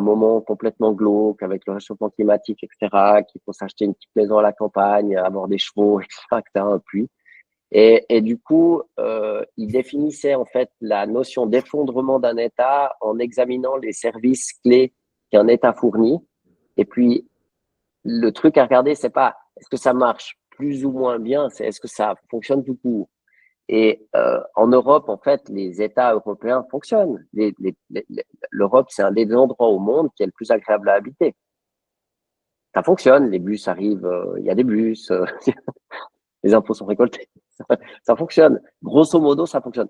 moment complètement glauque avec le réchauffement climatique, etc., qu'il faut s'acheter une petite maison à la campagne, avoir des chevaux, etc., etc., un puits. Et du coup, il définissait en fait la notion d'effondrement d'un État en examinant les services clés qu'un État fournit. Et puis, le truc à regarder, c'est pas est-ce que ça marche plus ou moins bien, c'est est-ce que ça fonctionne tout court. Et en Europe, en fait, les États européens fonctionnent. L'Europe, c'est un des endroits au monde qui est le plus agréable à habiter. Ça fonctionne, les bus arrivent, il y a des bus, les impôts sont récoltés. Ça fonctionne. Grosso modo, ça fonctionne.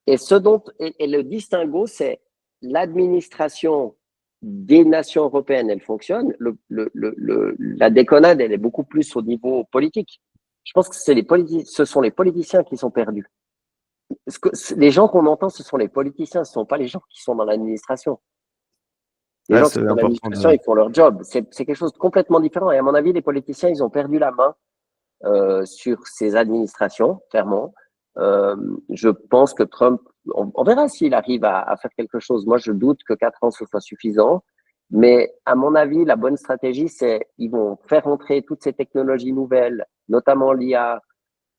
Et le distinguo, c'est l'administration des nations européennes, elle fonctionne. La déconnade, elle est beaucoup plus au niveau politique. Je pense que ce sont les politiciens qui sont perdus. Les gens qu'on entend, ce sont les politiciens, ce ne sont pas les gens qui sont dans l'administration. Les Ouais, gens qui c'est sont dans important l'administration, ils font leur job. C'est quelque chose de complètement différent. Et à mon avis, les politiciens, ils ont perdu la main sur ses administrations, clairement. Je pense que Trump, on verra s'il arrive à faire quelque chose. Moi, je doute que 4 ans ce soit suffisant. Mais à mon avis, la bonne stratégie, c'est ils vont faire entrer toutes ces technologies nouvelles, notamment l'IA,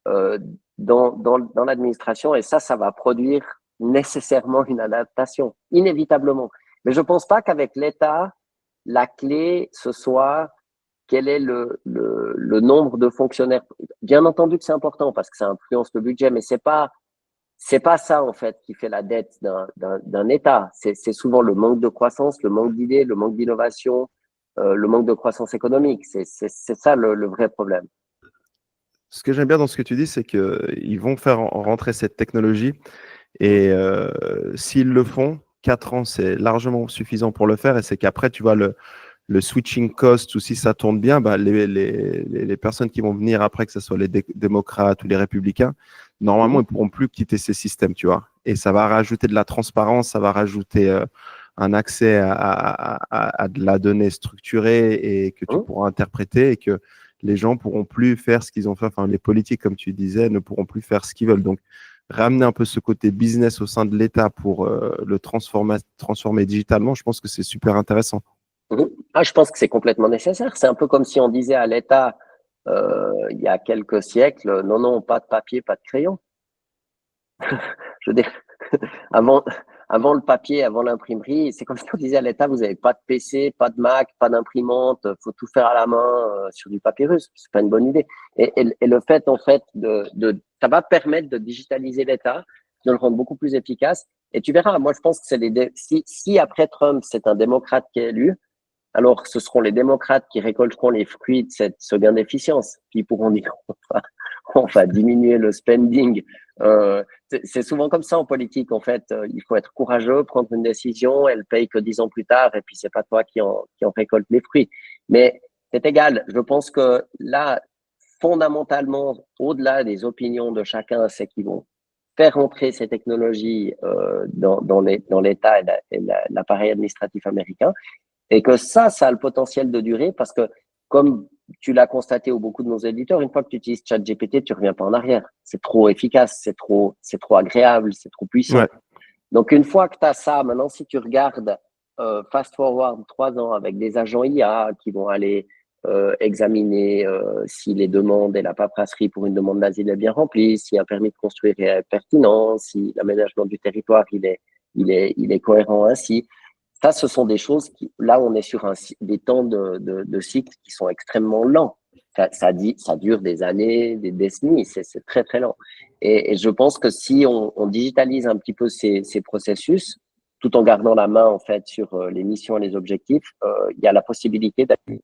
euh, dans l'administration, et ça va produire nécessairement une adaptation, inévitablement. Mais je ne pense pas qu'avec l'État, la clé, ce soit quel est le nombre de fonctionnaires. Bien entendu que c'est important parce que ça influence le budget, mais c'est pas ça, en fait, qui fait la dette d'un État. C'est souvent le manque de croissance, le manque d'idées, le manque d'innovation, le manque de croissance économique. C'est ça le vrai problème. Ce que j'aime bien dans ce que tu dis, c'est qu'ils vont faire rentrer cette technologie et s'ils le font, 4 ans, c'est largement suffisant pour le faire et c'est qu'après, tu vois, le switching cost ou si ça tourne bien, bah, les personnes qui vont venir après, que ce soit les démocrates ou les républicains, normalement, ils ne pourront plus quitter ces systèmes, tu vois. Et ça va rajouter de la transparence, ça va rajouter un accès à de la donnée structurée et que tu pourras interpréter et que les gens pourront plus faire ce qu'ils ont fait. Enfin, les politiques, comme tu disais, ne pourront plus faire ce qu'ils veulent. Donc, ramener un peu ce côté business au sein de l'État pour le transformer digitalement, je pense que c'est super intéressant. Ah, je pense que c'est complètement nécessaire. C'est un peu comme si on disait à l'État, il y a quelques siècles, non, non, pas de papier, pas de crayon. Je veux dire, avant, avant le papier, avant l'imprimerie, c'est comme si on disait à l'État, vous n'avez pas de PC, pas de Mac, pas d'imprimante, faut tout faire à la main sur du papyrus. C'est pas une bonne idée. Et le fait, en fait, ça va permettre de digitaliser l'État, de le rendre beaucoup plus efficace. Et tu verras, moi, je pense que si après Trump, c'est un démocrate qui est élu, alors ce seront les démocrates qui récolteront les fruits de ce gain d'efficience, qui pourront dire on va diminuer le spending. C'est souvent comme ça en politique, en fait. Il faut être courageux, prendre une décision, elle paye que 10 ans plus tard, et puis c'est pas toi qui en récolte les fruits. Mais c'est égal. Je pense que là, fondamentalement, au-delà des opinions de chacun, c'est qu'ils vont faire entrer ces technologies dans l'État et l'appareil administratif américain. Et que ça a le potentiel de durer parce que, comme tu l'as constaté ou beaucoup de nos éditeurs, une fois que tu utilises ChatGPT, tu reviens pas en arrière. C'est trop efficace, c'est trop agréable, c'est trop puissant. Ouais. Donc, une fois que tu as ça, maintenant, si tu regardes fast forward 3 ans avec des agents IA qui vont aller examiner si les demandes et la paperasserie pour une demande d'asile est bien remplie, si un permis de construire est pertinent, si l'aménagement du territoire il est cohérent ainsi. Ça, ce sont des choses qui, là, on est sur des temps de cycle qui sont extrêmement lents. Ça dure des années, des décennies, c'est très, très lent. Et je pense que si on digitalise un petit peu ces processus, tout en gardant la main, en fait, sur les missions et les objectifs, il y a la possibilité d'aller.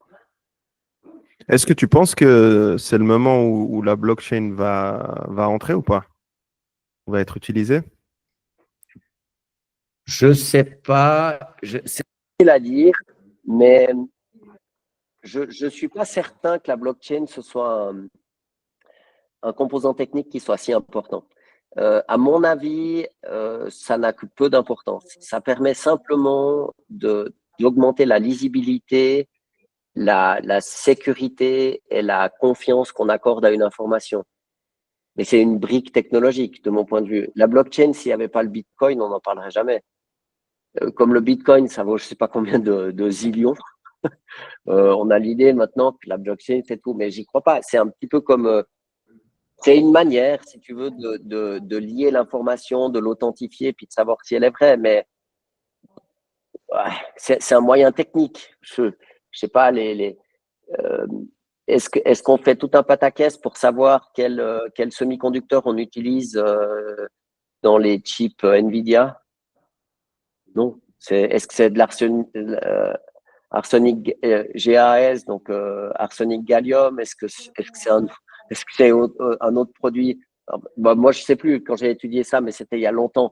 Est-ce que tu penses que c'est le moment où la blockchain va entrer ou pas? Va être utilisée? Je sais pas, c'est difficile à dire, mais je suis pas certain que la blockchain, ce soit un composant technique qui soit si important. À mon avis, ça n'a que peu d'importance. Ça permet simplement d'augmenter la lisibilité, la sécurité et la confiance qu'on accorde à une information. Mais c'est une brique technologique de mon point de vue. La blockchain, s'il n'y avait pas le Bitcoin, on n'en parlerait jamais. Comme le Bitcoin, ça vaut je ne sais pas combien de zillions. On a l'idée maintenant que la blockchain, c'est tout, mais j'y crois pas. C'est un petit peu comme c'est une manière, si tu veux, de lier l'information, de l'authentifier, puis de savoir si elle est vraie. Mais ouais, c'est un moyen technique. Je sais pas, euh, est-ce qu'on fait tout un pataquès pour savoir quel semi-conducteur on utilise dans les chips NVIDIA? Non. Est-ce que c'est de l'arsenic GAS, donc arsenic gallium? Est-ce que c'est un autre produit? Alors, bah, moi, je sais plus. Quand j'ai étudié ça, mais c'était il y a longtemps.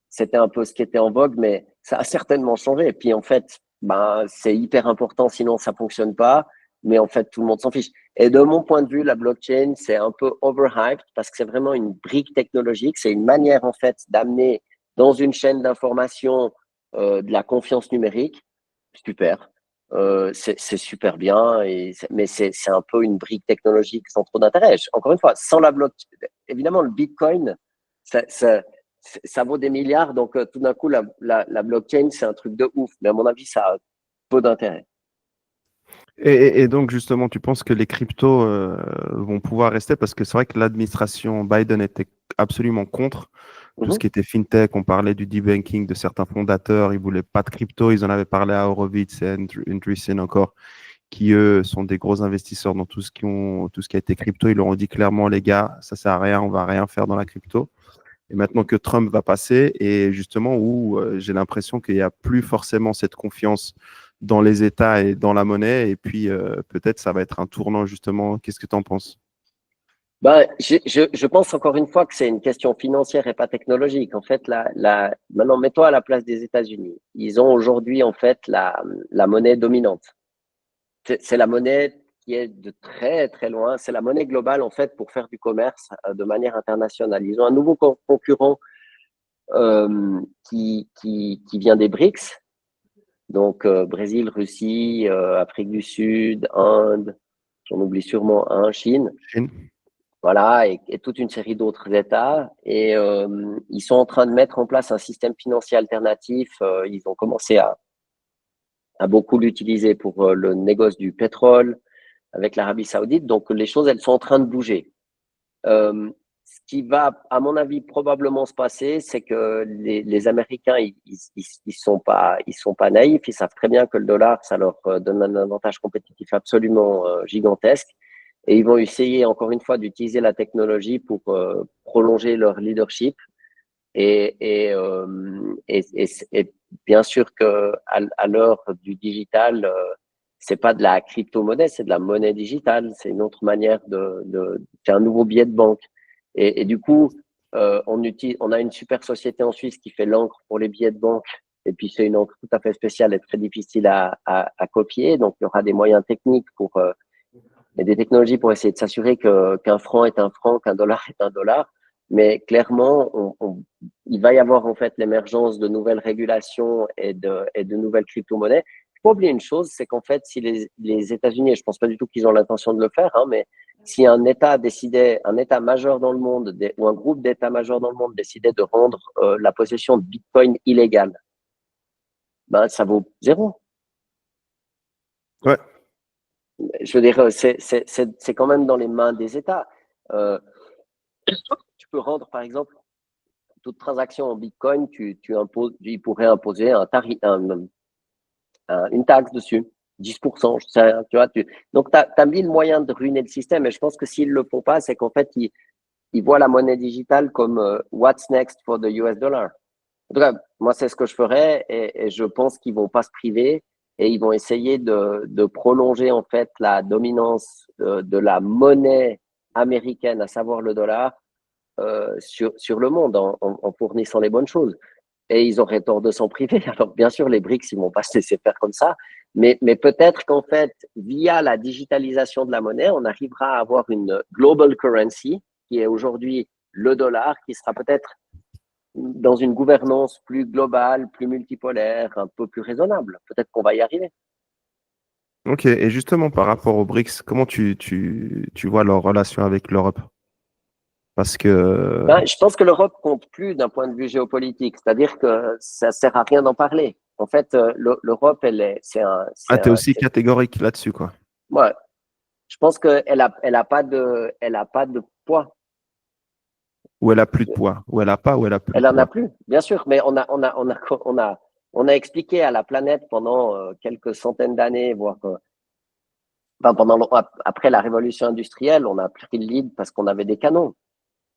C'était un peu ce qui était en vogue, mais ça a certainement changé. Et puis en fait, ben, c'est hyper important, sinon ça fonctionne pas. Mais en fait, tout le monde s'en fiche. Et de mon point de vue, la blockchain, c'est un peu overhyped parce que c'est vraiment une brique technologique. C'est une manière en fait d'amener dans une chaîne d'information de la confiance numérique. Super. c'est super bien, mais c'est un peu une brique technologique sans trop d'intérêt. Encore une fois, sans la blockchain, évidemment, le Bitcoin, ça vaut des milliards, donc tout d'un coup, la blockchain, c'est un truc de ouf. Mais à mon avis, ça a peu d'intérêt. Et donc, justement, tu penses que les cryptos vont pouvoir rester parce que c'est vrai que l'administration Biden était absolument contre tout ce Mhm. qui était fintech. On parlait du debanking de certains fondateurs. Ils voulaient pas de crypto. Ils en avaient parlé à Horowitz et Andreessen encore, qui eux sont des gros investisseurs dans tout ce qui a été crypto. Ils leur ont dit clairement, les gars, ça sert à rien. On va rien faire dans la crypto. Et maintenant que Trump va passer, et justement où j'ai l'impression qu'il n'y a plus forcément cette confiance dans les États et dans la monnaie, et puis peut-être ça va être un tournant justement. Qu'est-ce que tu en penses? Ben, je pense encore une fois que c'est une question financière et pas technologique. En fait, maintenant, mets-toi à la place des États-Unis. Ils ont aujourd'hui, en fait, la monnaie dominante. C'est la monnaie qui est de très, très loin. C'est la monnaie globale, en fait, pour faire du commerce de manière internationale. Ils ont un nouveau concurrent qui vient des BRICS, donc Brésil, Russie, Afrique du Sud, Inde, j'en oublie sûrement un, Chine. Chine? Voilà, et toute une série d'autres États. Et ils sont en train de mettre en place un système financier alternatif. Ils ont commencé à beaucoup l'utiliser pour le négoce du pétrole avec l'Arabie Saoudite. Donc, les choses, elles sont en train de bouger. Ce qui va, à mon avis, probablement se passer, c'est que les Américains, ils sont pas naïfs. Ils savent très bien que le dollar, ça leur donne un avantage compétitif absolument gigantesque. Et ils vont essayer, encore une fois, d'utiliser la technologie pour prolonger leur leadership. Et, et, euh, et bien sûr que à l'heure du digital, c'est pas de la crypto-monnaie, c'est de la monnaie digitale. C'est une autre manière c'est un nouveau billet de banque. Et du coup, on a une super société en Suisse qui fait l'encre pour les billets de banque. Et puis, c'est une encre tout à fait spéciale et très difficile à copier. Donc, il y aura des moyens techniques et des technologies pour essayer de s'assurer qu'un franc est un franc, qu'un dollar est un dollar. Mais clairement, il va y avoir en fait l'émergence de nouvelles régulations et de nouvelles crypto-monnaies. Il faut pas oublier une chose, c'est qu'en fait, si les États-Unis, et je pense pas du tout qu'ils ont l'intention de le faire, hein, mais si un État décidait, un État majeur dans le monde ou un groupe d'États majeurs dans le monde décidait de rendre la possession de Bitcoin illégale, ben ça vaut zéro. Ouais. Je veux dire, c'est quand même dans les mains des États. Euh, Tu peux rendre, par exemple, toute transaction en Bitcoin, il pourrait imposer une taxe dessus, 10%, je sais rien, tu vois. Donc, tu as mille moyens de ruiner le système. Et je pense que s'ils ne le font pas, c'est qu'en fait, ils voient la monnaie digitale comme what's next for the US dollar. En tout cas, moi, c'est ce que je ferais et je pense qu'ils vont pas se priver et ils vont essayer de prolonger en fait la dominance de la monnaie américaine, à savoir le dollar, sur le monde en fournissant les bonnes choses. Et ils auraient tort de s'en priver. Alors, bien sûr, les BRICS, ils vont pas se laisser faire comme ça. Mais peut-être qu'en fait, via la digitalisation de la monnaie, on arrivera à avoir une global currency, qui est aujourd'hui le dollar, qui sera peut-être dans une gouvernance plus globale, plus multipolaire, un peu plus raisonnable. Peut-être qu'on va y arriver. Ok. Et justement, par rapport aux BRICS, comment tu vois leur relation avec l'Europe? Parce que Ben, je pense que l'Europe compte plus d'un point de vue géopolitique, c'est-à-dire que ça sert à rien d'en parler. En fait, l'Europe, ah, t'es aussi catégorique là-dessus, quoi. ouais, je pense elle a pas de poids. Ou elle a plus de poids, ou elle a pas, ou elle a plus de Elle en a poids. plus, bien sûr, mais on a expliqué à la planète pendant quelques centaines d'années, voire enfin, après la révolution industrielle, on a pris le lead parce qu'on avait des canons.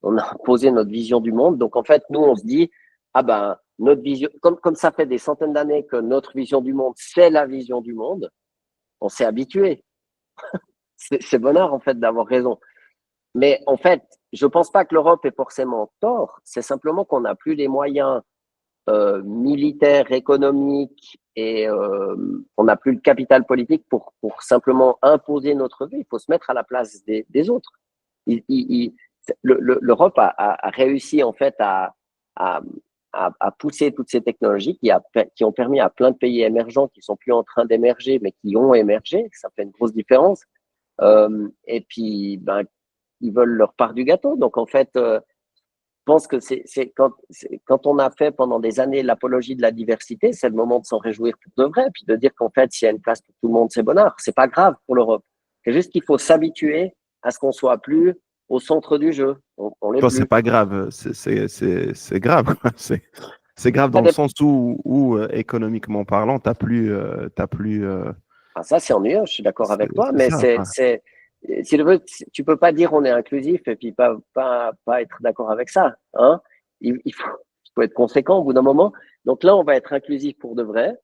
On a posé notre vision du monde. Donc, en fait, nous, on se dit, ah ben, notre vision, comme ça fait des centaines d'années que notre vision du monde, c'est la vision du monde, on s'est habitué. C'est bonheur, en fait, d'avoir raison. Mais en fait, je ne pense pas que l'Europe ait forcément tort. C'est simplement qu'on n'a plus les moyens militaires, économiques et on n'a plus le capital politique pour simplement imposer notre vie. Il faut se mettre à la place des autres. L'Europe a réussi en fait à à pousser toutes ces technologies qui ont permis à plein de pays émergents qui sont plus en train d'émerger, mais qui ont émergé. Ça fait une grosse différence. Et puis, ben, ils veulent leur part du gâteau. Donc, en fait, je pense que quand on a fait pendant des années l'apologie de la diversité, c'est le moment de s'en réjouir pour de vrai, puis de dire qu'en fait, s'il y a une place pour tout le monde, c'est bonheur. C'est pas grave pour l'Europe. C'est juste qu'il faut s'habituer à ce qu'on soit plus au centre du jeu. On l'est Toi, c'est plus. pas grave, c'est grave, quoi. C'est grave Ça dans le dépend. sens où économiquement parlant, t'as plus, Ah, ça, c'est ennuyeux, je suis d'accord avec toi, c'est mais ça. Enfin, si tu veux, tu peux pas dire on est inclusif et puis pas être d'accord avec ça, hein. Il faut être conséquent au bout d'un moment. Donc là, on va être inclusif pour de vrai.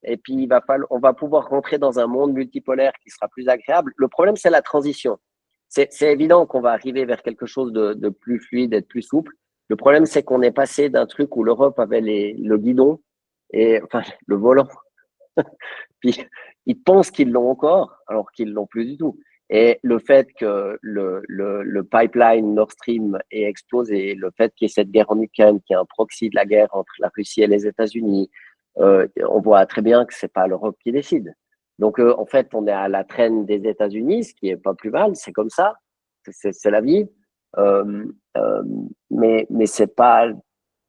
Et puis, on va pouvoir rentrer dans un monde multipolaire qui sera plus agréable. Le problème, c'est la transition. C'est évident qu'on va arriver vers quelque chose de plus fluide et de plus souple. Le problème, c'est qu'on est passé d'un truc où l'Europe avait le guidon et, enfin, le volant. Puis, ils pensent qu'ils l'ont encore, alors qu'ils l'ont plus du tout. Et le fait que le pipeline Nord Stream ait explosé, le fait qu'il y ait cette guerre en Ukraine, qui est un proxy de la guerre entre la Russie et les États-Unis, on voit très bien que c'est pas l'Europe qui décide. Donc, en fait, on est à la traîne des États-Unis, ce qui est pas plus mal, c'est comme ça, c'est la vie. Euh, euh, mais c'est pas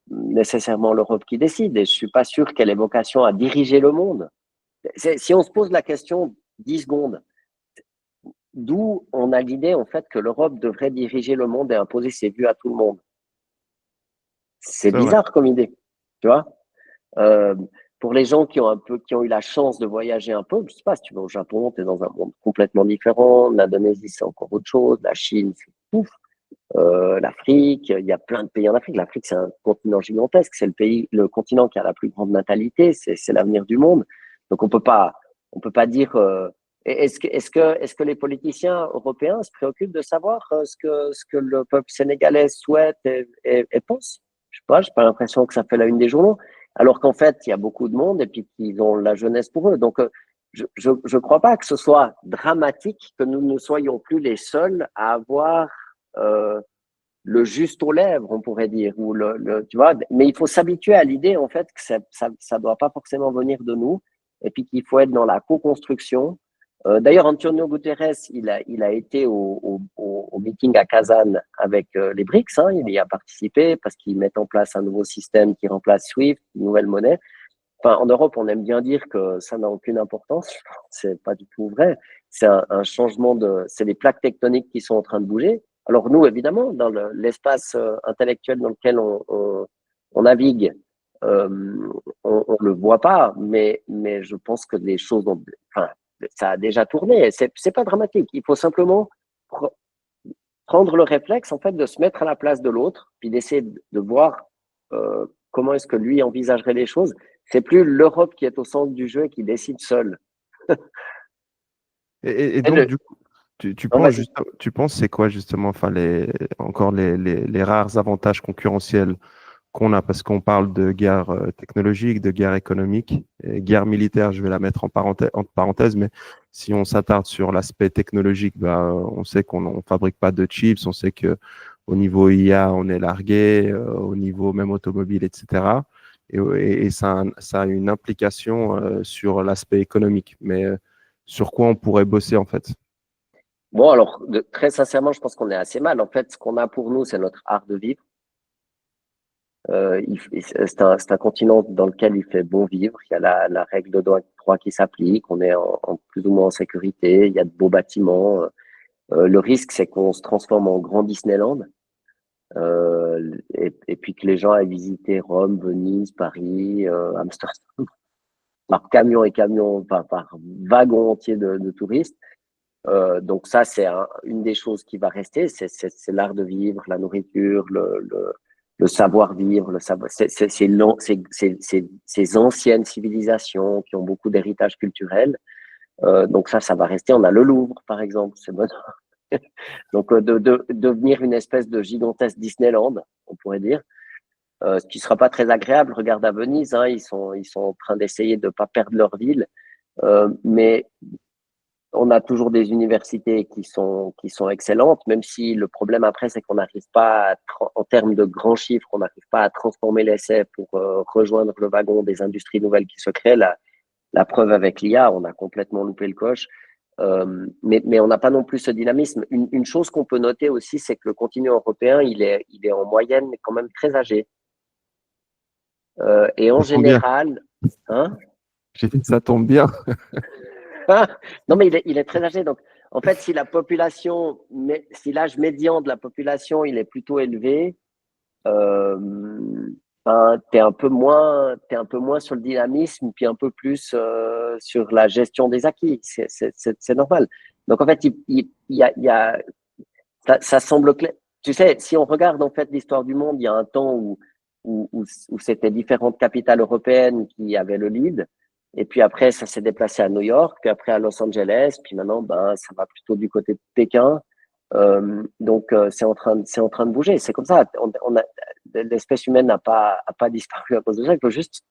nécessairement l'Europe qui décide. Et je suis pas sûr qu'elle ait vocation à diriger le monde. Si on se pose la question 10 secondes, d'où on a l'idée en fait que l'Europe devrait diriger le monde et imposer ses vues à tout le monde. C'est c'est vrai. bizarre comme idée, tu vois. Euh, pour les gens qui ont eu la chance de voyager un peu, je sais pas, si tu vas au Japon, tu es dans un monde complètement différent. L'Indonésie, c'est encore autre chose. La Chine, c'est pouf. L'Afrique, il y a plein de pays en Afrique. L'Afrique, c'est un continent gigantesque. C'est le continent qui a la plus grande natalité. C'est l'avenir du monde. Donc, on peut pas dire. Est-ce que les politiciens européens se préoccupent de savoir ce que le peuple sénégalais souhaite et pense? Je sais pas. J'ai pas l'impression que ça fait la une des journaux. Alors qu'en fait, il y a beaucoup de monde et puis qu'ils ont la jeunesse pour eux. Donc, je crois pas que ce soit dramatique que nous ne soyons plus les seuls à avoir euh, le juste aux lèvres, on pourrait dire, ou tu vois. Mais il faut s'habituer à l'idée en fait que ça doit pas forcément venir de nous, et puis qu'il faut être dans la co-construction. D'ailleurs, Antonio Guterres, il a été au meeting à Kazan avec les BRICS, hein, il y a participé parce qu'ils mettent en place un nouveau système qui remplace SWIFT, une nouvelle monnaie. Enfin, en Europe, on aime bien dire que ça n'a aucune importance. C'est pas du tout vrai. C'est un changement c'est les plaques tectoniques qui sont en train de bouger. Alors nous, évidemment, dans l'espace intellectuel dans lequel on navigue, on le voit pas, mais je pense que les choses enfin, ça a déjà tourné. C'est pas dramatique. Il faut simplement prendre le réflexe, en fait, de se mettre à la place de l'autre, puis d'essayer de voir comment est-ce que lui envisagerait les choses. C'est plus l'Europe qui est au centre du jeu et qui décide seule. Et Et donc, du coup, non, vas-y. tu penses c'est quoi justement, enfin, encore les rares avantages concurrentiels qu'on a, parce qu'on parle de guerre technologique, de guerre économique, et guerre militaire, je vais la mettre entre parenthèses, mais si on s'attarde sur l'aspect technologique, bah, on sait qu'on ne fabrique pas de chips, on sait que au niveau IA, on est largué, au niveau même automobile, etc. Et ça a une implication sur l'aspect économique. Mais sur quoi on pourrait bosser en fait? Bon, alors, très sincèrement, je pense qu'on est assez mal. En fait, ce qu'on a pour nous, c'est notre art de vivre. C'est un continent dans lequel il fait bon vivre. Il y a la règle de droit qui s'applique. On est en plus ou moins en sécurité. Il y a de beaux bâtiments. Le risque, c'est qu'on se transforme en grand Disneyland. Et puis que les gens aillent visiter Rome, Venise, Paris, Amsterdam, par camion et camion, par wagon entier de touristes. Donc ça, c'est une des choses qui va rester, c'est l'art de vivre, la nourriture, le savoir-vivre, ces anciennes civilisations qui ont beaucoup d'héritage culturel. Donc ça va rester. On a le Louvre, par exemple, c'est bon. Donc de devenir une espèce de gigantesque Disneyland, on pourrait dire. Ce qui sera pas très agréable. Regarde à Venise, hein, ils sont en train d'essayer de pas perdre leur ville, mais On a toujours des universités qui sont excellentes, même si le problème après, c'est qu'on n'arrive pas, en termes de grands chiffres, on n'arrive pas à transformer l'essai pour rejoindre le wagon des industries nouvelles qui se créent. La preuve avec l'IA, on a complètement loupé le coche. Mais on n'a pas non plus ce dynamisme. Une chose qu'on peut noter aussi, c'est que le continent européen, il est en moyenne quand même très âgé. Et en Ça tombe bien. général, hein? J'ai dit que ça tombe bien. Non, mais il est très âgé. Donc, en fait, si l'âge médian de la population, il est plutôt élevé, t'es un peu moins sur le dynamisme, puis un peu plus sur la gestion des acquis. C'est normal. Donc, en fait, il y a ça semble clair. Tu sais, si on regarde en fait l'histoire du monde, il y a un temps où c'était différentes capitales européennes qui avaient le lead. Et puis après, ça s'est déplacé à New York, puis après à Los Angeles, puis maintenant, ben, ça va plutôt du côté de Pékin. Donc, c'est en train de bouger. C'est comme ça. L'espèce humaine n'a pas disparu à cause de ça. Il faut juste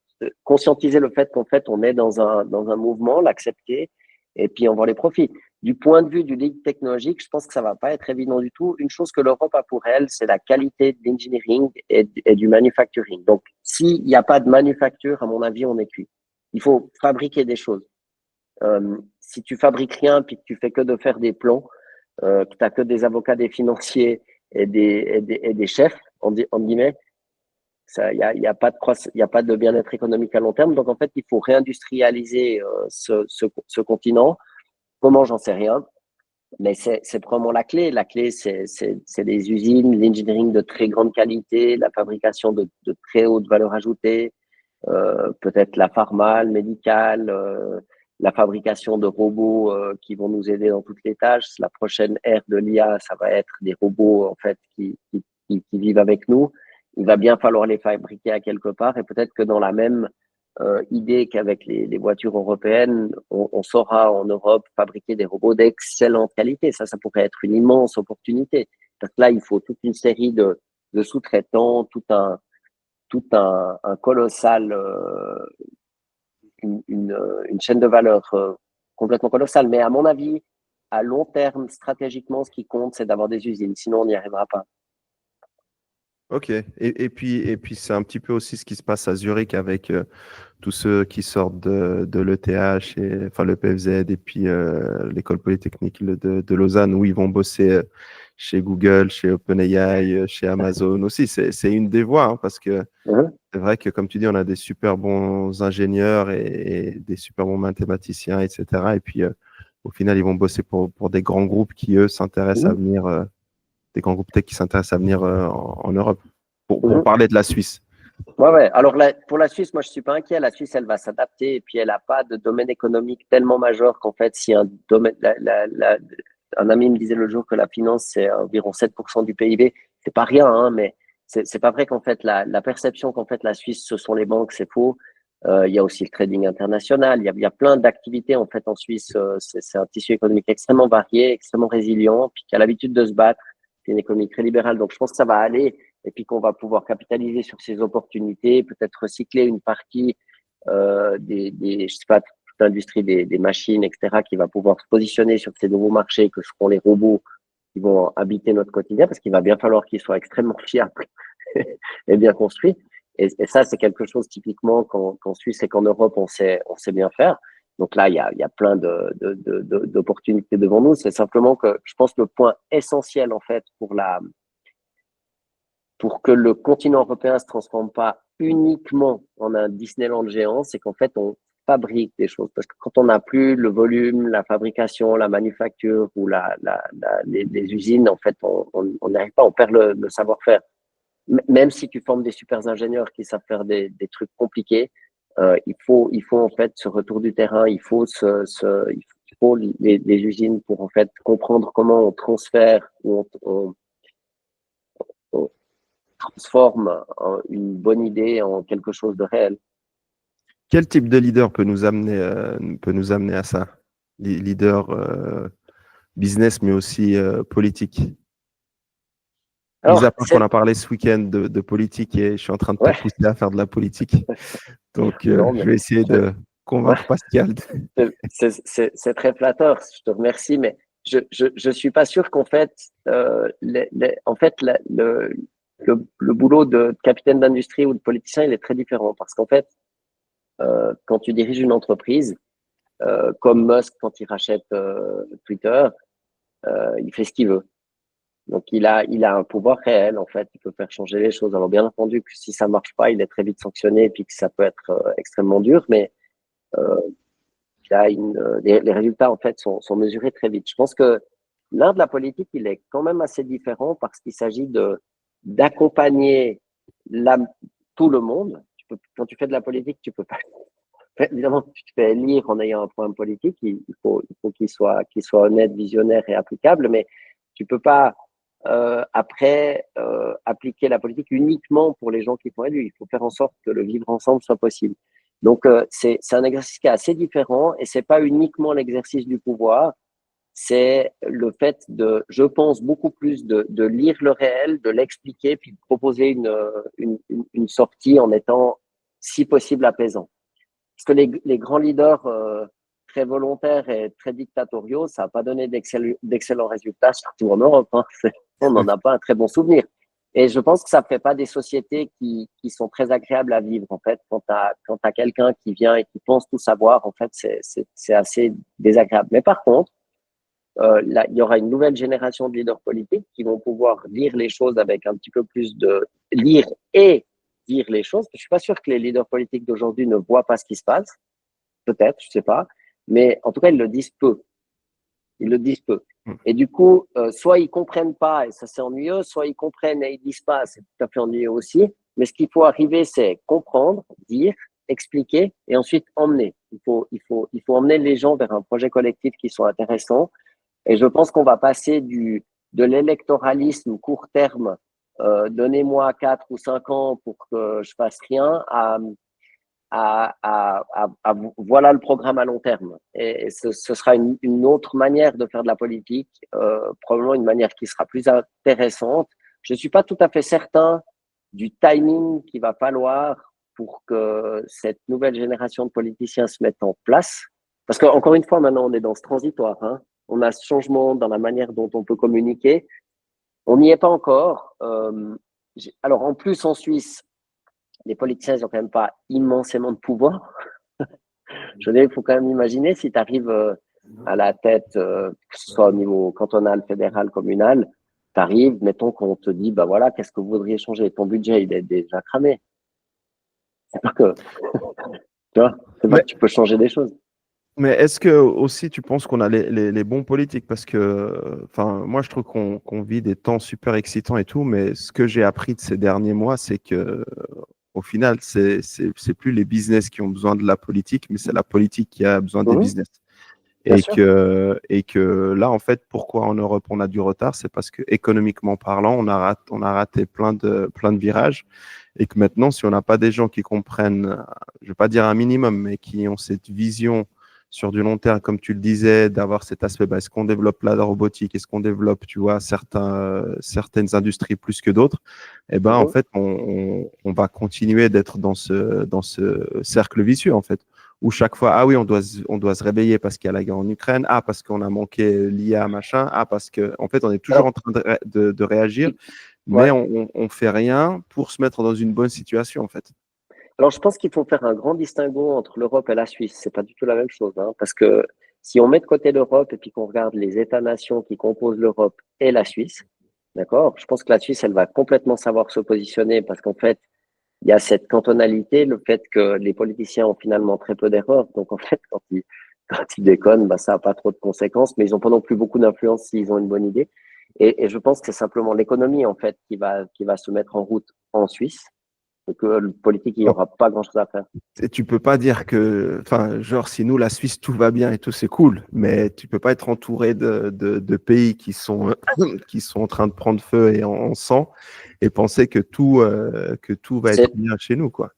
conscientiser le fait qu'en fait, on est dans un mouvement, l'accepter, et puis on voit les profits. Du point de vue du lead technologique, je pense que ça va pas être évident du tout. Une chose que l'Europe a pour elle, c'est la qualité de l'engineering et du manufacturing. Donc, s'il n'y a pas de manufacture, à mon avis, on est cuit. Il faut fabriquer des choses. Si tu fabriques rien puis que tu fais que de faire des plans, que tu n'as que des avocats, des financiers et des chefs, en guillemets, il y a pas de bien-être économique à long terme. Donc, en fait, il faut réindustrialiser ce continent. Comment, j'en sais rien. Mais c'est probablement la clé. La clé, c'est des usines, l'engineering de très grande qualité, la fabrication de très haute valeur ajoutée, peut-être la pharma, le médical, la fabrication de robots qui vont nous aider dans toutes les tâches. La prochaine ère de l'IA, ça va être des robots en fait qui vivent avec nous. Il va bien falloir les fabriquer à quelque part et peut-être que dans la même idée qu'avec les voitures européennes, on saura en Europe fabriquer des robots d'excellente qualité. Ça pourrait être une immense opportunité. Parce que là, il faut toute une série de sous-traitants, tout un colossal, une chaîne de valeur complètement colossale. Mais à mon avis, à long terme, stratégiquement, ce qui compte, c'est d'avoir des usines. Sinon, on n'y arrivera pas. Ok. Et puis c'est un petit peu aussi ce qui se passe à Zurich avec tous ceux qui sortent de l'ETH, enfin le PFZ et puis l'école polytechnique de Lausanne où ils vont bosser chez Google, chez OpenAI, chez Amazon aussi. C'est une des voies, hein, parce que c'est vrai que, comme tu dis, on a des super bons ingénieurs et des super bons mathématiciens, etc. Et puis, au final, ils vont bosser pour des grands groupes qui, eux, s'intéressent à venir, des grands groupes tech qui s'intéressent à venir en Europe, pour parler de la Suisse. Ouais. Alors, pour la Suisse, moi, je suis pas inquiet. La Suisse, elle va s'adapter et puis elle n'a pas de domaine économique tellement majeur qu'en fait, si un domaine, un ami me disait le jour que la finance, c'est environ 7% du PIB. C'est pas rien, hein, mais c'est pas vrai qu'en fait, la perception qu'en fait, la Suisse, ce sont les banques, c'est faux. Il y a aussi le trading international. Il y a plein d'activités, en fait, en Suisse. C'est un tissu économique extrêmement varié, extrêmement résilient, puis qui a l'habitude de se battre. C'est une économie très libérale. Donc, je pense que ça va aller et puis qu'on va pouvoir capitaliser sur ces opportunités, peut-être recycler une partie je sais pas, toute l'industrie des machines, etc., qui va pouvoir se positionner sur ces nouveaux marchés que seront les robots qui vont habiter notre quotidien, parce qu'il va bien falloir qu'ils soient extrêmement fiables et bien construits. Et ça, c'est quelque chose typiquement qu'en Suisse et qu'en Europe, on sait bien faire. Donc là, il y a plein d'opportunités devant nous. C'est simplement que je pense que le point essentiel, en fait, pour que le continent européen ne se transforme pas uniquement en un Disneyland géant, c'est qu'en fait, on fabrique des choses. Parce que quand on n'a plus le volume, la fabrication, la manufacture ou les usines, en fait, on n'arrive pas, on perd le savoir-faire. Même si tu formes des super ingénieurs qui savent faire des trucs compliqués, il faut en fait ce retour du terrain, il faut les usines pour en fait comprendre comment on transfère ou on transforme une bonne idée en quelque chose de réel. Quel type de leader peut nous amener à ça? Leader business, mais aussi politique. Mis à part qu'on a parlé ce week-end de politique et je suis en train de te pousser à faire de la politique. Donc, non, je vais essayer de convaincre Pascal. C'est très flatteur, je te remercie, mais je suis pas sûr qu'en fait, en fait, le boulot de capitaine d'industrie ou de politicien, il est très différent parce qu'en fait, quand tu diriges une entreprise, comme Musk quand il rachète Twitter, il fait ce qu'il veut. Donc il a un pouvoir réel en fait, il peut faire changer les choses. Alors bien entendu que si ça marche pas, il est très vite sanctionné et puis que ça peut être extrêmement dur, mais euh, les résultats en fait sont mesurés très vite. Je pense que l'art de la politique, il est quand même assez différent parce qu'il s'agit de d'accompagner la, tout le monde. Quand tu fais de la politique, tu peux pas. Évidemment, tu te fais lire en ayant un programme politique. Il faut qu'il soit honnête, visionnaire et applicable, mais tu peux pas après appliquer la politique uniquement pour les gens qui sont élus. Il faut faire en sorte que le vivre ensemble soit possible. Donc c'est un exercice qui est assez différent et c'est pas uniquement l'exercice du pouvoir, c'est le fait de, je pense, beaucoup plus de lire le réel, de l'expliquer, puis de proposer une sortie en étant, si possible, apaisant. Parce que les grands leaders très volontaires et très dictatoriaux, ça n'a pas donné d'excellents résultats, surtout en Europe. Hein. On n'en a pas un très bon souvenir. Et je pense que ça ne fait pas des sociétés qui sont très agréables à vivre. En fait, quand tu as quelqu'un qui vient et qui pense tout savoir, en fait, c'est assez désagréable. Mais par contre, là, il y aura une nouvelle génération de leaders politiques qui vont pouvoir lire les choses avec un petit peu plus de lire et dire les choses. Je suis pas sûr que les leaders politiques d'aujourd'hui ne voient pas ce qui se passe. Peut-être, je sais pas. Mais en tout cas, ils le disent peu. Ils le disent peu. Et du coup, soit ils comprennent pas et ça c'est ennuyeux, soit ils comprennent et ils disent pas, c'est tout à fait ennuyeux aussi. Mais ce qu'il faut arriver, c'est comprendre, dire, expliquer et ensuite emmener. Il faut emmener les gens vers un projet collectif qui soit intéressant. Et je pense qu'on va passer de l'électoralisme court terme, donnez-moi 4 ou 5 ans pour que je fasse rien, à voilà le programme à long terme. Et ce sera une autre manière de faire de la politique, probablement une manière qui sera plus intéressante. Je ne suis pas tout à fait certain du timing qu'il va falloir pour que cette nouvelle génération de politiciens se mette en place. Parce qu'encore une fois, maintenant, on est dans ce transitoire. Hein. On a ce changement dans la manière dont on peut communiquer. On n'y est pas encore. Alors, en plus, en Suisse, les politiciens, ils n'ont quand même pas immensément de pouvoir. Je veux dire, il faut quand même imaginer si tu arrives à la tête, que ce soit au niveau cantonal, fédéral, communal, tu arrives, mettons qu'on te dit, bah voilà, qu'est-ce que vous voudriez changer? Ton budget, il est déjà cramé. C'est pas que, tu vois, c'est pas Mais, que tu peux changer des choses. mais est-ce que aussi tu penses qu'on a les bons politiques? Parce que, enfin, moi je trouve qu'on vit des temps super excitants et tout, mais ce que j'ai appris de ces derniers mois, c'est que au final, c'est plus les business qui ont besoin de la politique, mais c'est la politique qui a besoin des business. Bien sûr. Et que là, en fait, pourquoi en Europe on a du retard, c'est parce que économiquement parlant, on a raté plein de virages et que maintenant, si on n'a pas des gens qui comprennent, je vais pas dire un minimum, mais qui ont cette vision sur du long terme, comme tu le disais, d'avoir cet aspect, bah, est-ce qu'on développe la robotique, est-ce qu'on développe, tu vois, certaines industries plus que d'autres, eh ben, en fait, on va continuer d'être dans ce cercle vicieux, en fait où chaque fois, ah oui, on doit se réveiller parce qu'il y a la guerre en Ukraine, ah parce qu'on a manqué l'IA, machin, ah parce que, en fait, on est toujours en train de réagir, mais Ouais. on fait rien pour se mettre dans une bonne situation, en fait. Alors, je pense qu'il faut faire un grand distinguo entre l'Europe et la Suisse. C'est pas du tout la même chose, hein, parce que si on met de côté l'Europe et puis qu'on regarde les États-nations qui composent l'Europe et la Suisse, d'accord, je pense que la Suisse, elle va complètement savoir se positionner parce qu'en fait, il y a cette cantonalité, le fait que les politiciens ont finalement très peu d'erreurs. Donc, en fait, quand ils déconnent, bah, ça n'a pas trop de conséquences, mais ils n'ont pas non plus beaucoup d'influence s'ils ont une bonne idée. Et je pense que c'est simplement l'économie, en fait, qui va se mettre en route en Suisse. Et que le politique, il n'y Oh, aura pas grand-chose à faire. et tu peux pas dire que, enfin, genre, si nous, la Suisse, tout va bien et tout, c'est cool, mais tu peux pas être entouré de pays qui sont en train de prendre feu et en sang et penser que tout va être C'est bien chez nous, quoi.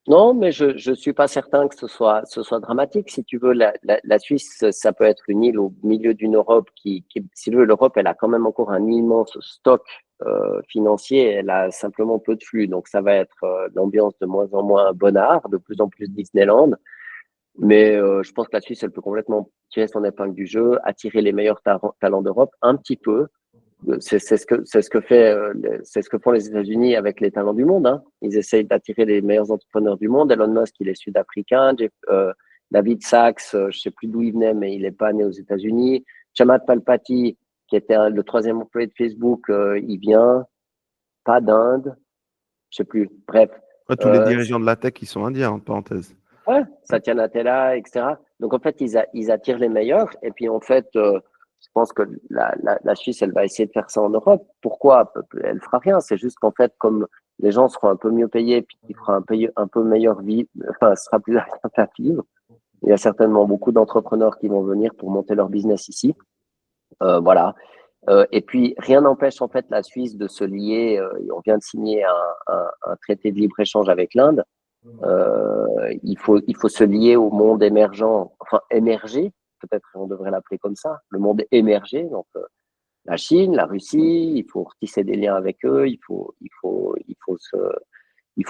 Non, mais je suis pas certain que ce soit dramatique. Si tu veux, la Suisse, ça peut être une île au milieu d'une Europe si tu veux, l'Europe, elle a quand même encore un immense stock financier. Elle a simplement peu de flux. Donc, ça va être l'ambiance de moins en moins bonnard, de plus en plus Disneyland. Mais je pense que la Suisse, elle peut complètement tirer son épingle du jeu, attirer les meilleurs talents d'Europe un petit peu. C'est ce que font les États-Unis avec les talents du monde. Hein. Ils essayent d'attirer les meilleurs entrepreneurs du monde. Elon Musk, il est sud-africain. David Sachs, je sais plus d'où il venait, mais il n'est pas né aux États-Unis. Chamath Palihapitiya, qui était le troisième employé de Facebook, il vient pas d'Inde, je sais plus. Bref. Ouais, tous les dirigeants de la tech, ils sont indiens, en parenthèse. Ouais, Satya Nadella, etc. Donc en fait, ils attirent les meilleurs. Et puis en fait, je pense que la Suisse, elle va essayer de faire ça en Europe. Pourquoi? Elle fera rien. C'est juste qu'en fait, comme les gens seront un peu mieux payés, puis il fera un peu meilleure vie, enfin, ce sera plus agréable à vivre. Il y a certainement beaucoup d'entrepreneurs qui vont venir pour monter leur business ici. Voilà. Et puis, rien n'empêche en fait la Suisse de se lier. On vient de signer un traité de libre-échange avec l'Inde. Il faut se lier au monde émergent, enfin émergé, peut-être on devrait l'appeler comme ça, le monde émergé, donc la Chine, la Russie, il faut tisser des liens avec eux, il faut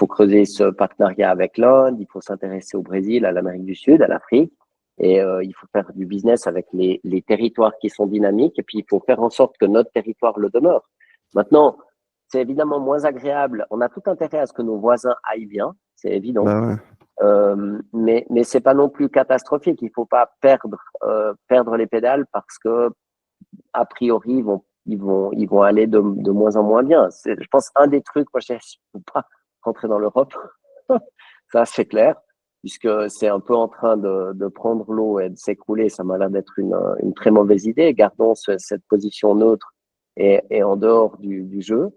creuser ce partenariat avec l'Inde, il faut s'intéresser au Brésil, à l'Amérique du Sud, à l'Afrique, et il faut faire du business avec les territoires qui sont dynamiques, et puis il faut faire en sorte que notre territoire le demeure. Maintenant, c'est évidemment moins agréable. On a tout intérêt à ce que nos voisins aillent bien, c'est évident. Bah ouais. Mais c'est pas non plus catastrophique. Il faut pas perdre les pédales parce que a priori ils vont aller de moins en moins bien. Je pense un des trucs, moi je ne peux pas rentrer dans l'Europe, ça c'est clair, puisque c'est un peu en train de prendre l'eau et de s'écrouler. Ça m'a l'air d'être une très mauvaise idée. Gardons cette position neutre et en dehors du jeu.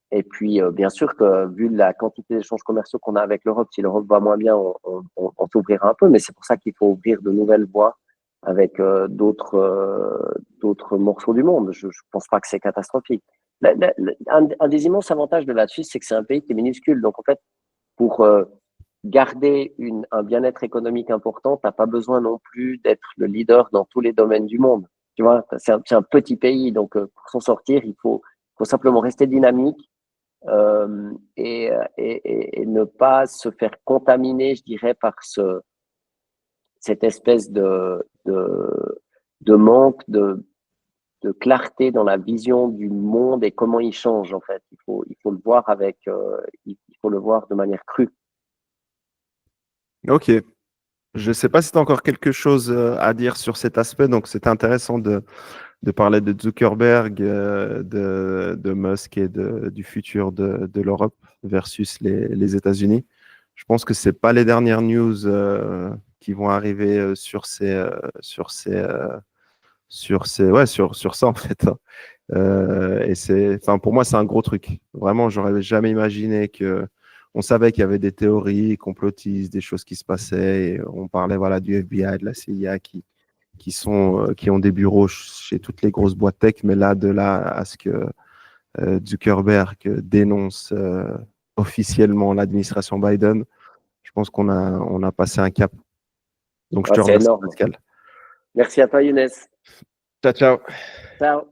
Et puis, bien sûr que vu la quantité d'échanges commerciaux qu'on a avec l'Europe, si l'Europe va moins bien, on s'ouvrira un peu. Mais c'est pour ça qu'il faut ouvrir de nouvelles voies avec d'autres morceaux du monde. Je pense pas que c'est catastrophique. Un des immenses avantages de la Suisse, c'est que c'est un pays qui est minuscule. Donc, en fait, pour garder un bien-être économique important, t'as pas besoin non plus d'être le leader dans tous les domaines du monde. Tu vois, c'est un petit pays. Donc, pour s'en sortir, il faut simplement rester dynamique et ne pas se faire contaminer, je dirais, par cette espèce de manque de clarté dans la vision du monde et comment il change en fait. Il faut le voir il faut le voir de manière crue. Ok. Je ne sais pas si tu as encore quelque chose à dire sur cet aspect. Donc, c'était intéressant de parler de Zuckerberg, de Musk et du futur de l'Europe versus les États-Unis. Je pense que ce n'est pas les dernières news qui vont arriver sur ça, en fait. Pour moi, c'est un gros truc. Vraiment, j'aurais jamais imaginé on savait qu'il y avait des théories complotistes, des choses qui se passaient. Et on parlait voilà, du FBI, de la CIA qui ont des bureaux chez toutes les grosses boîtes tech. Mais de là à ce que Zuckerberg dénonce officiellement l'administration Biden, je pense on a passé un cap. Donc, je te remercie, énorme. Pascal. Merci à toi, Younes. Ciao, ciao. Ciao.